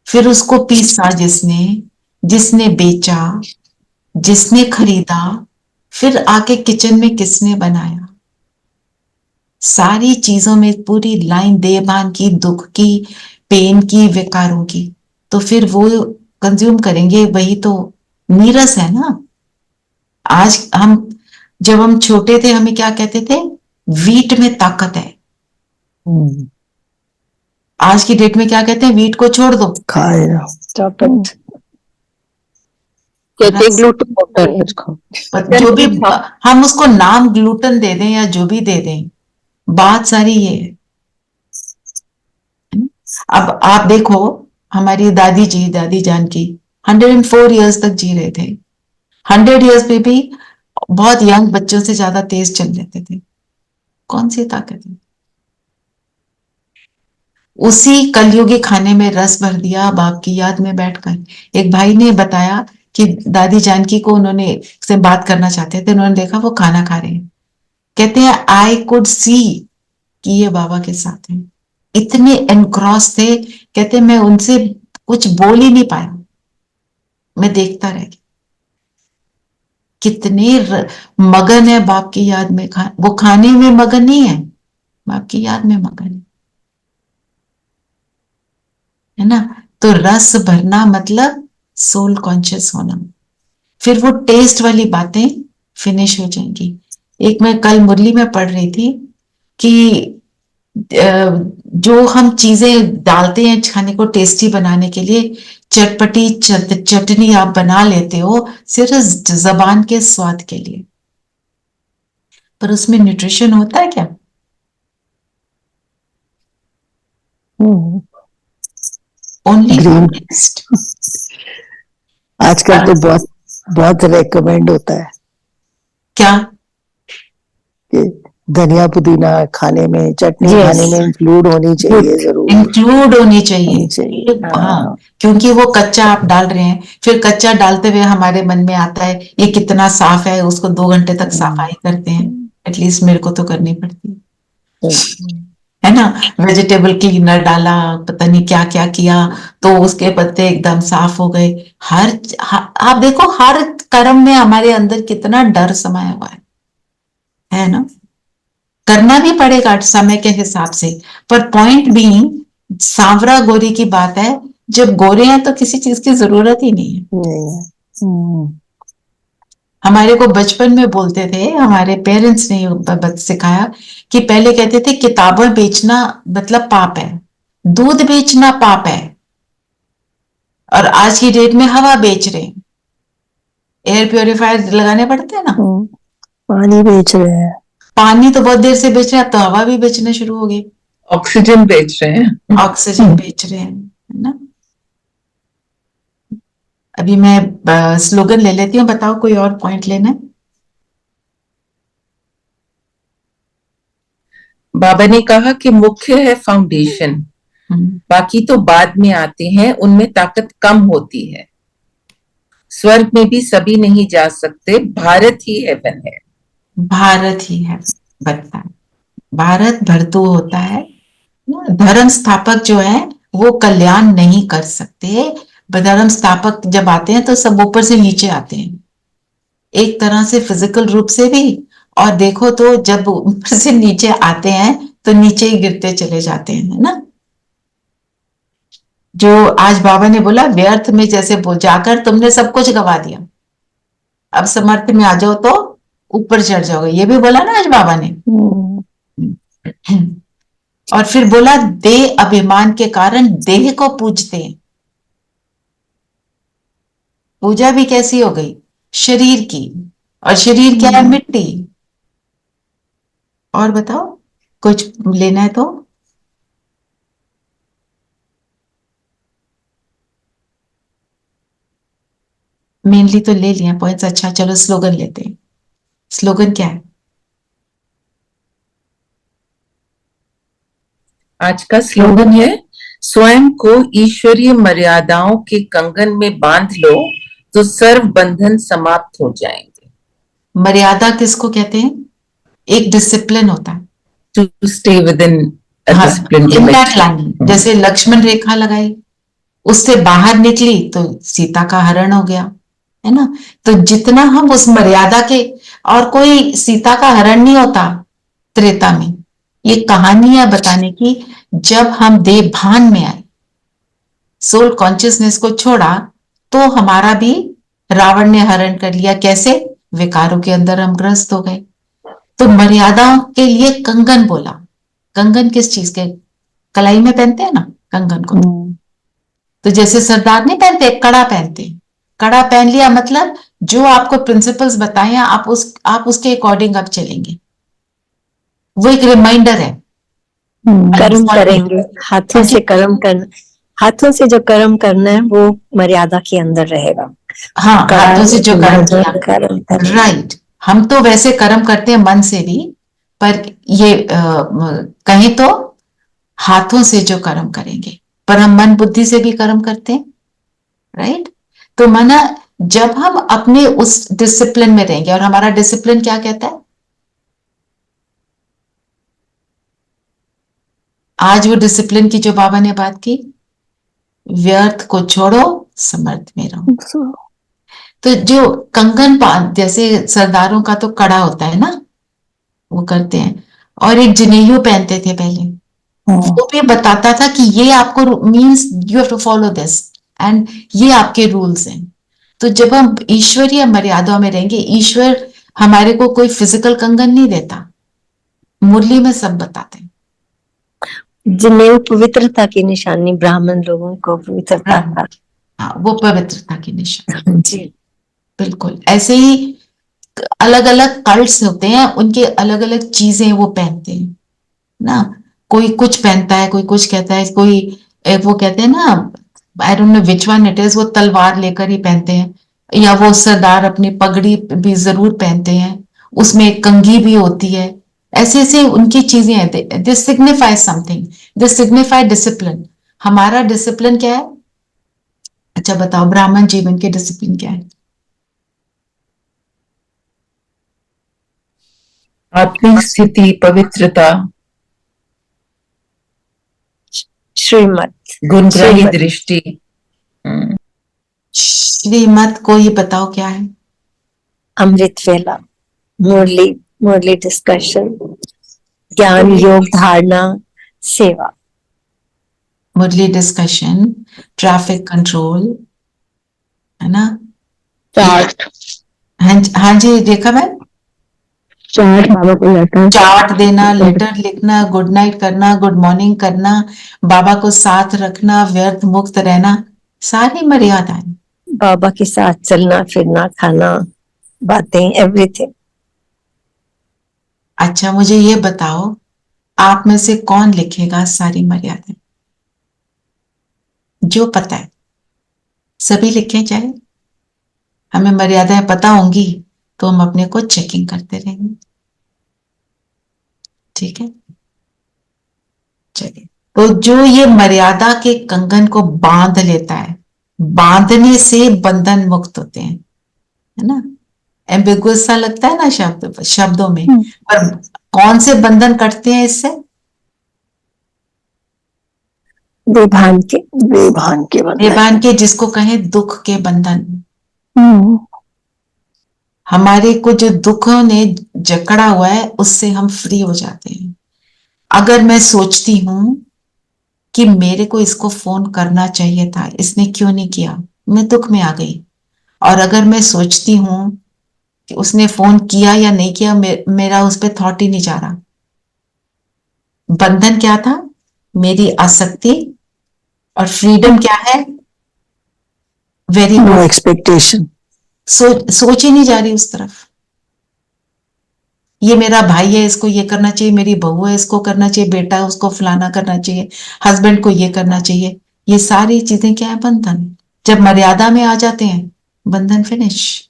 फिर उसको पीसा जिसने, जिसने बेचा, जिसने खरीदा, फिर आके किचन में किसने बनाया, सारी चीजों में पूरी लाइन देभान की, दुख की, पेन की, विकारों की, तो फिर वो कंज्यूम करेंगे, वही तो नीरस है ना। आज हम, जब हम छोटे थे हमें क्या कहते थे, वीट में ताकत है। आज की डेट में क्या कहते हैं, वीट को छोड़ दो, खाएगा। Stop it. कहते रस- ग्लूटेन कुछ खाओ। पर जो भी हम उसको नाम ग्लूटन दे दें या जो भी दे दें, बात सारी ये है। अब आप देखो, हमारी दादी जी, दादी जानकी 104 इयर्स तक जी रहे थे। 100 इयर्स में भी बहुत यंग बच्चों से ज्यादा तेज चल लेते थे। कौन सी ताकत है? उसी कलयुगी खाने में रस भर दिया बाप की याद में बैठकर। एक भाई ने बताया कि दादी जानकी को उन्होंने से बात करना चाहते थे, उन्होंने देखा वो खाना खा रहे हैं, कहते हैं आई कुड सी कि ये बाबा के साथ हैं। इतने एनक्रॉस थे, कहते मैं उनसे कुछ बोल ही नहीं पाया, मैं देखता रह गया। कितने मगन है बाप की याद में, वो खाने में मगन नहीं है, बाप की याद में मगन है ना। तो रस भरना मतलब सोल कॉन्शियस होना, फिर वो टेस्ट वाली बातें फिनिश हो जाएंगी। एक मैं कल मुरली में पढ़ रही थी कि जो हम चीजें डालते हैं खाने को टेस्टी बनाने के लिए, चटपटी चटनी आप बना लेते हो सिर्फ जबान के स्वाद के लिए, पर उसमें न्यूट्रिशन होता है क्या? Only green taste. आजकल तो बहुत बहुत रेकमेंड होता है क्या? कि धनिया पुदीना खाने में, चटनी Yes. खाने में इंक्लूड होनी चाहिए, जरूर इंक्लूड होनी चाहिए। होनी चाहिए। हाँ, क्योंकि वो कच्चा आप डाल रहे हैं, फिर कच्चा डालते हुए हमारे मन में आता है ये कितना साफ है, उसको 2 घंटे तक सफाई करते हैं, एटलीस्ट मेरे को तो करनी पड़ती है ना। वेजिटेबल क्लीनर डाला, पता नहीं क्या क्या किया, तो उसके पत्ते एकदम साफ हो गए। आप देखो हर कर्म में हमारे अंदर कितना डर समाया हुआ है ना। करना भी पड़ेगा समय के हिसाब से, पर पॉइंट बीइंग सांवरा गोरी की बात है, जब गोरे हैं तो किसी चीज की जरूरत ही नहीं है। हमारे को बचपन में बोलते थे, हमारे पेरेंट्स ने सिखाया कि पहले कहते थे किताबें बेचना मतलब पाप है, दूध बेचना पाप है, और आज की डेट में हवा बेच रहे हैं, एयर प्योरीफायर लगाने पड़ते हैं ना। पानी बेच रहे हैं, पानी तो बहुत देर से बेच रहे हैं, तो हवा भी बेचने शुरू हो गई, ऑक्सीजन बेच रहे हैं। ऑक्सीजन बेच रहे हैं, है ना। अभी मैं स्लोगन ले लेती हूँ, बताओ कोई और पॉइंट लेना है? बाबा ने कहा कि मुख्य है फाउंडेशन, बाकी तो बाद में आते हैं, उनमें ताकत कम होती है। स्वर्ग में भी सभी नहीं जा सकते, भारत ही हेवन है। भारत ही है बनता है, भारत भरतू होता है। धर्म स्थापक जो है वो कल्याण नहीं कर सकते। धर्म स्थापक जब आते हैं तो सब ऊपर से नीचे आते हैं, एक तरह से फिजिकल रूप से भी, और देखो तो जब ऊपर से नीचे आते हैं तो नीचे ही गिरते चले जाते हैं, है ना। जो आज बाबा ने बोला व्यर्थ में जैसे जाकर तुमने सब कुछ गवा दिया, अब समर्थ में आ जाओ तो ऊपर चढ़ जाओगे, ये भी बोला ना आज बाबा ने। और फिर बोला देह अभिमान के कारण देह को पूजते हैं। पूजा भी कैसी हो गई? शरीर की, और शरीर क्या है? मिट्टी। और बताओ कुछ लेना है तो? मेनली तो ले लिया पॉइंट्स। अच्छा चलो स्लोगन लेते हैं। स्लोगन क्या है आज का स्लोगन है, स्वयं को ईश्वरीय मर्यादाओं के कंगन में बांध लो तो सर्व बंधन समाप्त हो जाएंगे। मर्यादा किसको कहते हैं? एक डिसिप्लिन होता है, to stay within in that line. जैसे लक्ष्मण रेखा लगाई, उससे बाहर निकली तो सीता का हरण हो गया, है ना। तो जितना हम उस मर्यादा के, और कोई सीता का हरण नहीं होता त्रेता में, ये कहानी है बताने की। जब हम देव भान में आए, सोल कॉन्शियसनेस को छोड़ा, तो हमारा भी रावण ने हरण कर लिया। कैसे? विकारों के अंदर हम ग्रस्त हो गए। तो मर्यादाओं के लिए कंगन बोला। कंगन किस चीज के? कलाई में पहनते हैं ना कंगन को। तो जैसे सरदार नहीं पहनते, कड़ा पहनते, कड़ा पहन लिया मतलब जो आपको प्रिंसिपल्स बताए हैं आप उसके अकॉर्डिंग आप चलेंगे। वो एक रिमाइंडर है। कर्म करेंगे, हाथों से कर्म करना, हाथों से जो कर्म करना है वो मर्यादा के अंदर रहेगा। हाँ, हाथों से जो कर्म किया, कर्म करें। राइट। हम तो वैसे कर्म करते हैं मन से भी, पर ये कहीं तो हाथों से जो कर्म करेंगे, पर हम मन बुद्धि से भी कर्म करते हैं, राइट। तो माना जब हम अपने उस डिसिप्लिन में रहेंगे, और हमारा डिसिप्लिन क्या कहता है? आज वो डिसिप्लिन की जो बाबा ने बात की, व्यर्थ को छोड़ो, समर्थ में रहो। तो जो कंगन जैसे सरदारों का तो कड़ा होता है ना, वो करते हैं, और एक जनेऊ पहनते थे पहले। वो भी बताता था कि ये आपको means you have to follow this, and ये आपके रूल्स हैं। तो जब हम ईश्वरीय मर्यादा में रहेंगे, ईश्वर हमारे को कोई फिजिकल कंगन नहीं देता, मुरली में सब बताते हैं। जनेऊ पवित्रता की निशानी, ब्राह्मण लोगों को पवित्रता का, हाँ, वो पवित्रता की निशानी। जी बिल्कुल ऐसे ही अलग अलग कल्ट्स होते हैं, उनके अलग अलग चीजें वो पहनते हैं ना। कोई कुछ पहनता है, कोई कुछ कहता है, कोई वो कहते हैं ना, I don't know which one it is, वो तलवार लेकर ही पहनते हैं, या वो सरदार अपनी पगड़ी भी जरूर पहनते हैं, उसमें एक कंघी भी होती है। ऐसे ऐसे उनकी चीजें हैं। This signify something, this signify discipline. हमारा डिसिप्लिन क्या है? अच्छा बताओ, ब्राह्मण जीवन के डिसिप्लिन क्या है? आत्मिक स्थिति, पवित्रता, श्रीमत, गुणग्राही दृष्टि। श्रीमत को ही बताओ क्या है? अमृत वेला, मुरली, मुरली डिस्कशन, ज्ञान योग धारणा, सेवा। मुरली डिस्कशन, ट्रैफिक कंट्रोल, है ना। चार्ट, हाँ जी रेखा मैम। चार्ट बाबा को लेटर, चार्ट देना, लेटर लिखना, गुड नाइट करना, गुड मॉर्निंग करना, बाबा को साथ रखना, व्यर्थ मुक्त रहना, सारी मर्यादाएं। बाबा के साथ चलना फिरना, खाना, बातें, एवरीथिंग। अच्छा मुझे ये बताओ, आप में से कौन लिखेगा सारी मर्यादाएं? जो पता है सभी लिखें, चाहे हमें मर्यादाएं पता होंगी तो हम अपने को चेकिंग करते रहेंगे। ठीक है, चलिए। तो जो ये मर्यादा के कंगन को बांध लेता है, बांधने से बंधन मुक्त होते हैं, है ना। एम्बिगुअस सा लगता है ना शब्दों में, पर कौन से बंधन कटते हैं इससे? बेभान के, बेभान के बंधन। बेभान के, जिसको कहें दुख के बंधन। हमारे को जो दुखों ने जकड़ा हुआ है उससे हम फ्री हो जाते हैं। अगर मैं सोचती हूं कि मेरे को इसको फोन करना चाहिए था, इसने क्यों नहीं किया, मैं दुख में आ गई। और अगर मैं सोचती हूं कि उसने फोन किया या नहीं किया, मेरा उस पर थॉट ही नहीं जा रहा। बंधन क्या था? मेरी आसक्ति। और फ्रीडम क्या है? Very no expectation. सोच ही नहीं जा रही उस तरफ। ये मेरा भाई है, इसको ये करना चाहिए, मेरी बहू है, इसको करना चाहिए, बेटा है उसको फलाना करना चाहिए, हस्बैंड को ये करना चाहिए। ये सारी चीजें क्या है? बंधन। जब मर्यादा में आ जाते हैं, बंधन फिनिश।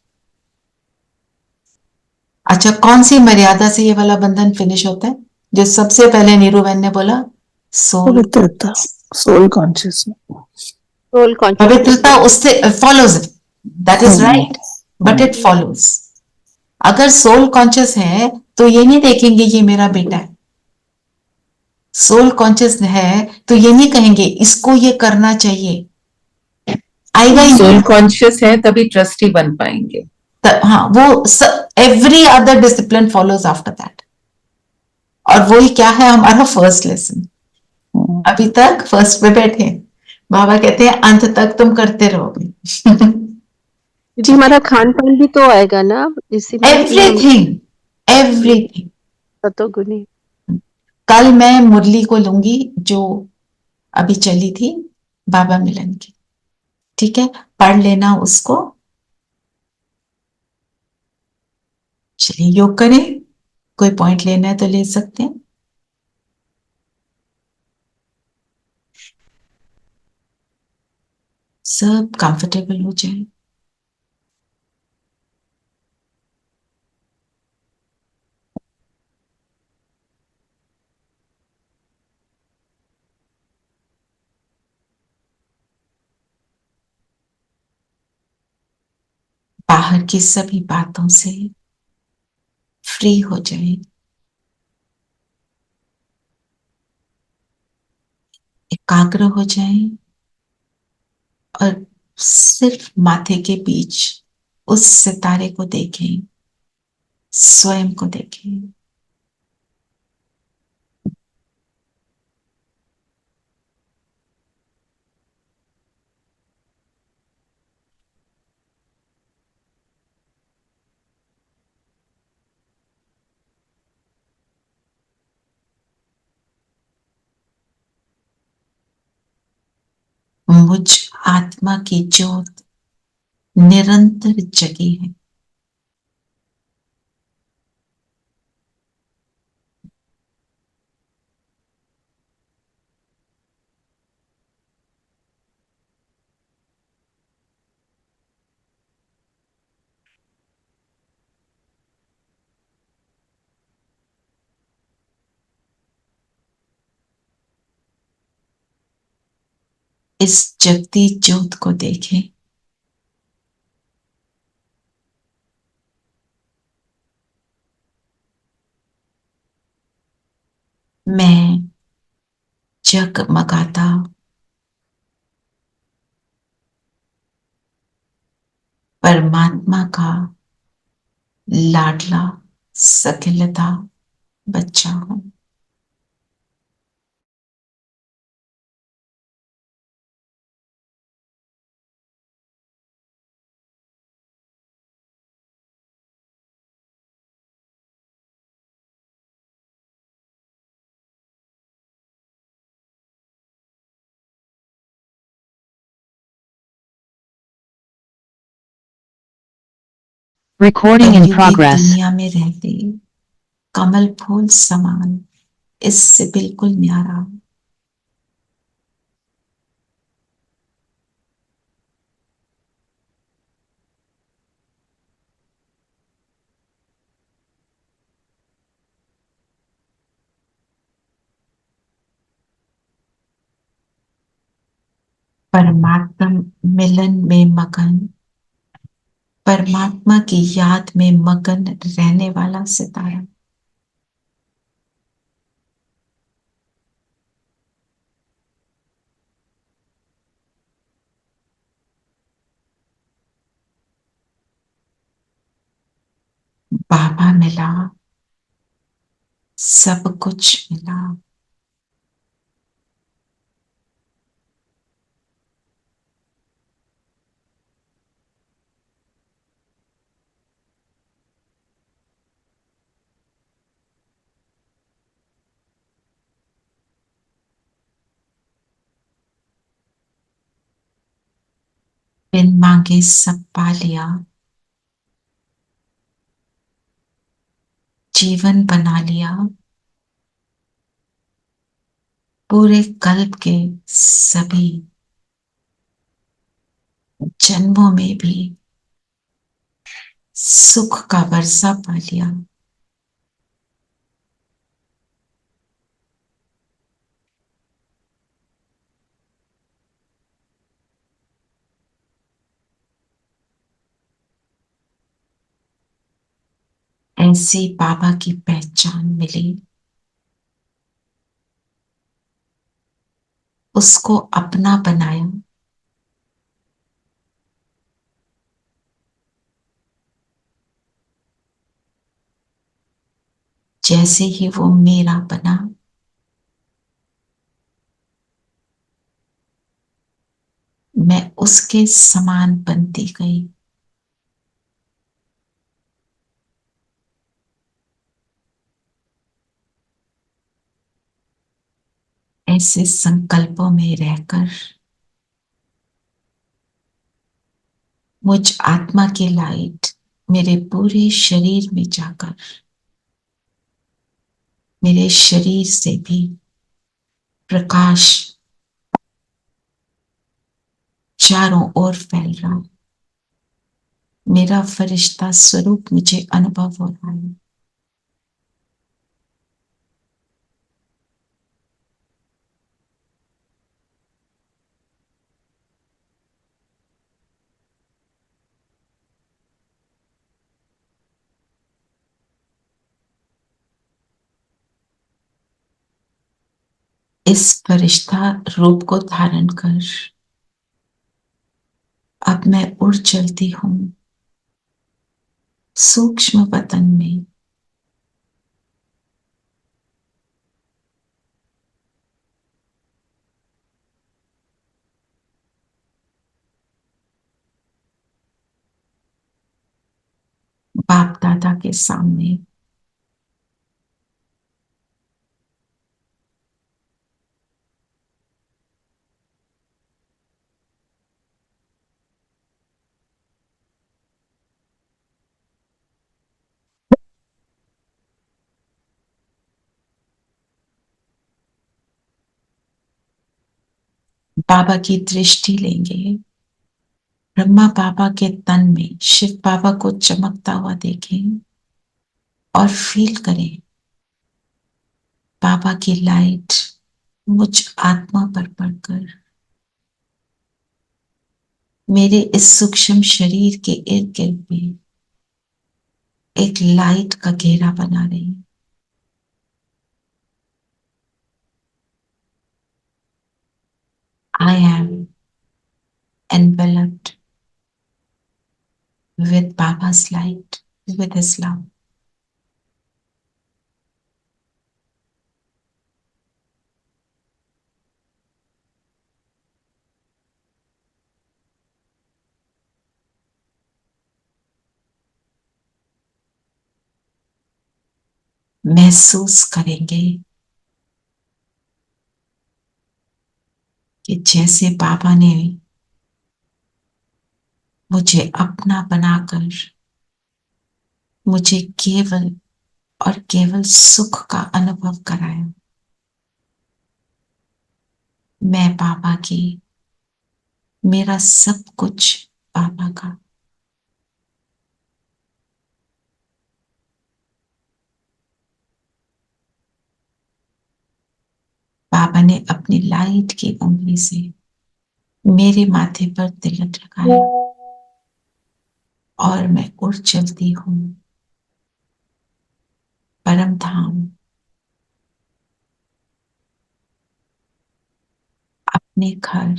अच्छा, कौन सी मर्यादा से ये वाला बंधन फिनिश होता है? जो सबसे पहले नीरू बहन ने बोला, सोल। पवित्रता, सोल कॉन्शियसनेस। सोल कॉन्शियस, पवित्रता उससे follows it, that is right, but it follows. अगर सोल कॉन्शियस है तो ये नहीं देखेंगे ये मेरा बेटा है। सोल कॉन्शियस है तो ये नहीं कहेंगे इसको ये करना चाहिए, आएगा ही सोल नहीं। कॉन्शियस है तभी ट्रस्टी बन पाएंगे। हाँ, वो every other discipline follows after that. और वही क्या है हमारा फर्स्ट लेसन। अभी तक फर्स्ट पे बैठे हैं। बाबा कहते हैं अंत तक तुम करते रहोगे। जी हमारा खान पान भी तो आएगा ना इसी में कि हम एवरीथिंग, एवरीथिंग। सतोगुनी। कल मैं मुरली को लूंगी जो अभी चली थी बाबा मिलन की, ठीक है, पढ़ लेना उसको। चलिए योग करें, कोई पॉइंट लेना है तो ले सकते हैं। सब कंफर्टेबल हो जाए। बाहर की सभी बातों से फ्री हो जाए। एकाग्र हो जाए और सिर्फ माथे के बीच उस सितारे को देखें, स्वयं को देखें। मुझ आत्मा की ज्योत निरंतर जगी है। इस जगती ज्योत को देखें। मैं जगमगाता परमात्मा का लाडला सकिलता बच्चा हूं। Recording in कलयुगी progress. दुनिया में रहते कमल फूल समान, इससे बिल्कुल न्यारा। परमात्मा मिलन में मगन, परमात्मा की याद में मगन रहने वाला सितारा। बाबा मिला, सब कुछ मिला। बिन मांगे सब पा लिया, जीवन बना लिया। पूरे कल्प के सभी जन्मों में भी सुख का वर्षा पा लिया। ऐसी बाबा की पहचान मिली, उसको अपना बनाया। जैसे ही वो मेरा बना, मैं उसके समान बनती गई। ऐसे संकल्पों में रहकर मुझ आत्मा की लाइट मेरे पूरे शरीर में जाकर मेरे शरीर से भी प्रकाश चारों ओर फैल रहा। मेरा फरिश्ता स्वरूप मुझे अनुभव हो रहा है। इस फरिश्ता रूप को धारण कर अब मैं उड़ चलती हूं सूक्ष्म वतन में। बाप दादा के सामने बाबा की दृष्टि लेंगे। ब्रह्मा बाबा के तन में शिव बाबा को चमकता हुआ देखें और फील करें बाबा की लाइट मुझ आत्मा पर पड़कर मेरे इस सूक्ष्म शरीर के इर्द गिर्द में एक लाइट का घेरा बना रही। I am enveloped with Baba's light, with his love. महसूस करेंगे कि जैसे बाबा ने मुझे अपना बनाकर मुझे केवल और केवल सुख का अनुभव कराया। मैं बाबा की, मेरा सब कुछ बाबा का। बाबा ने अपनी लाइट की उंगली से मेरे माथे पर तिलक लगाया और मैं उड़ चलती हूँ परम धाम, अपने घर,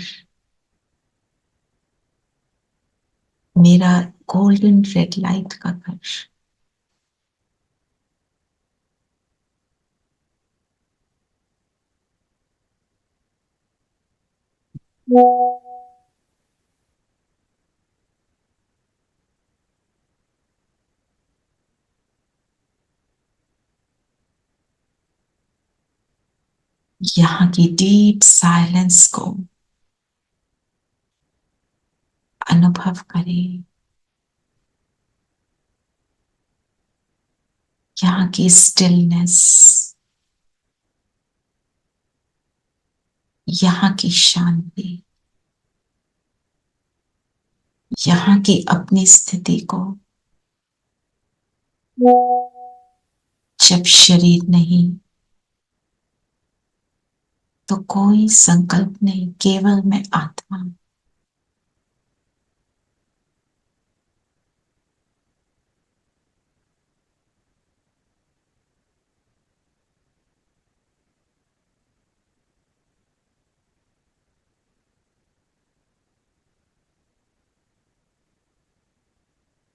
मेरा गोल्डन रेड लाइट का घर। यहाँ की डीप साइलेंस को अनुभव करें। यहाँ की स्टिलनेस, यहाँ की शांति, यहाँ की अपनी स्थिति को। जब शरीर नहीं तो कोई संकल्प नहीं, केवल मैं आत्मा।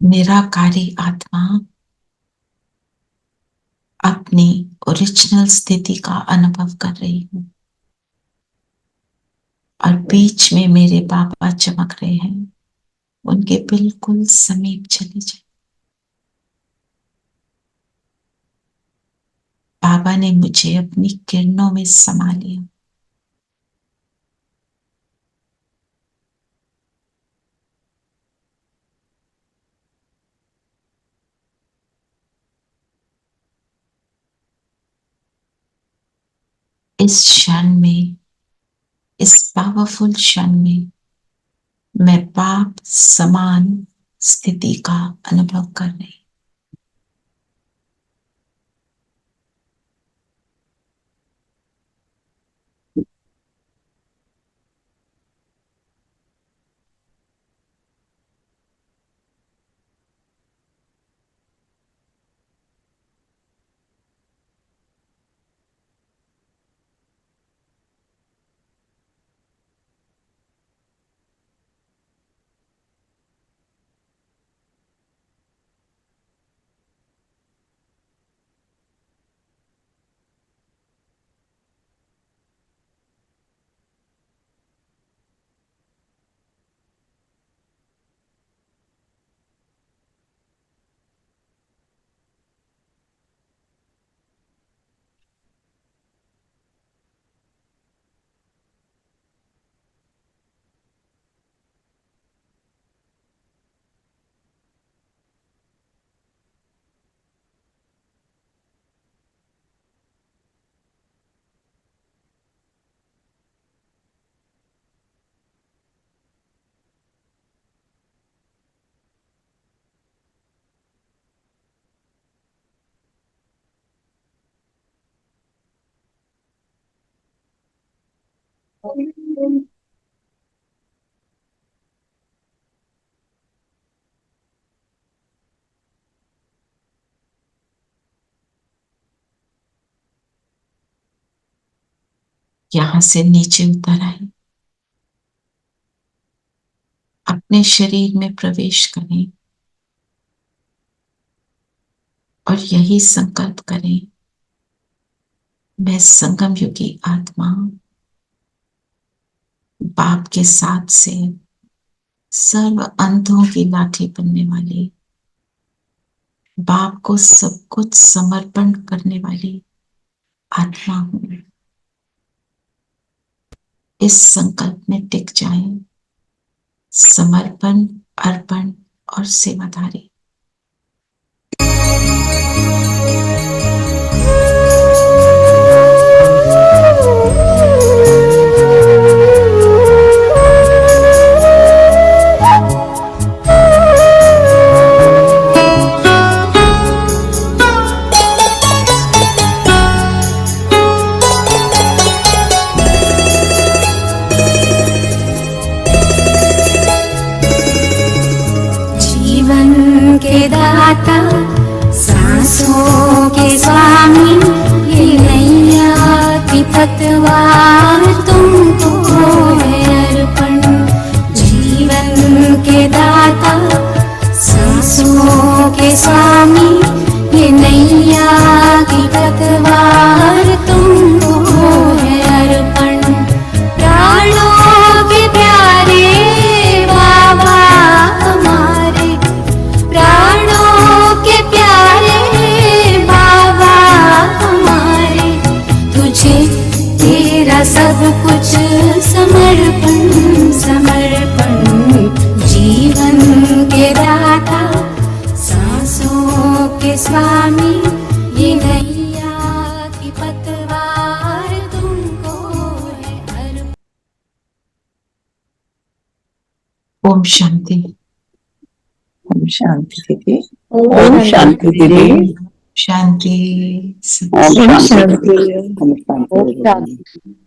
निराकारी आत्मा अपनी ओरिजिनल स्थिति का अनुभव कर रही हूँ और बीच में मेरे बाबा चमक रहे हैं, उनके बिल्कुल समीप चली जाए। बाबा ने मुझे अपनी किरणों में समा लिया। इस क्षण में, इस पावरफुल क्षण में मैं बाप समान स्थिति का अनुभव कर रही हूं। यहां से नीचे उतर आए, अपने शरीर में प्रवेश करें और यही संकल्प करें, मैं संगम युगी आत्मा बाप के साथ से सर्व अंधों की लाठी बनने वाली, बाप को सब कुछ समर्पण करने वाली आत्मा हूं। इस संकल्प में टिक जाएं, समर्पण, अर्पण और सेवाधारी। के दाता, सांसों के स्वामी, ये नैया की पतवार तुमको है अर्पण। जीवन के दाता, सांसों के स्वामी, ये नैया की पतवार तुमको है अर्पण। प्राणों के प्यारे बाबा हमारे, प्राणों के प्यारे बाबा हमारे, तुझे तेरा सब कुछ समर्पण समर्पण। जीवन के दाता, सांसों के स्वामी, ये नैया की पतवार तुमको है अर्पण। ओम शांति। ओम शांति दीदी। ओम शांति दीदी। शांति। ओम शांति। ओम शांति।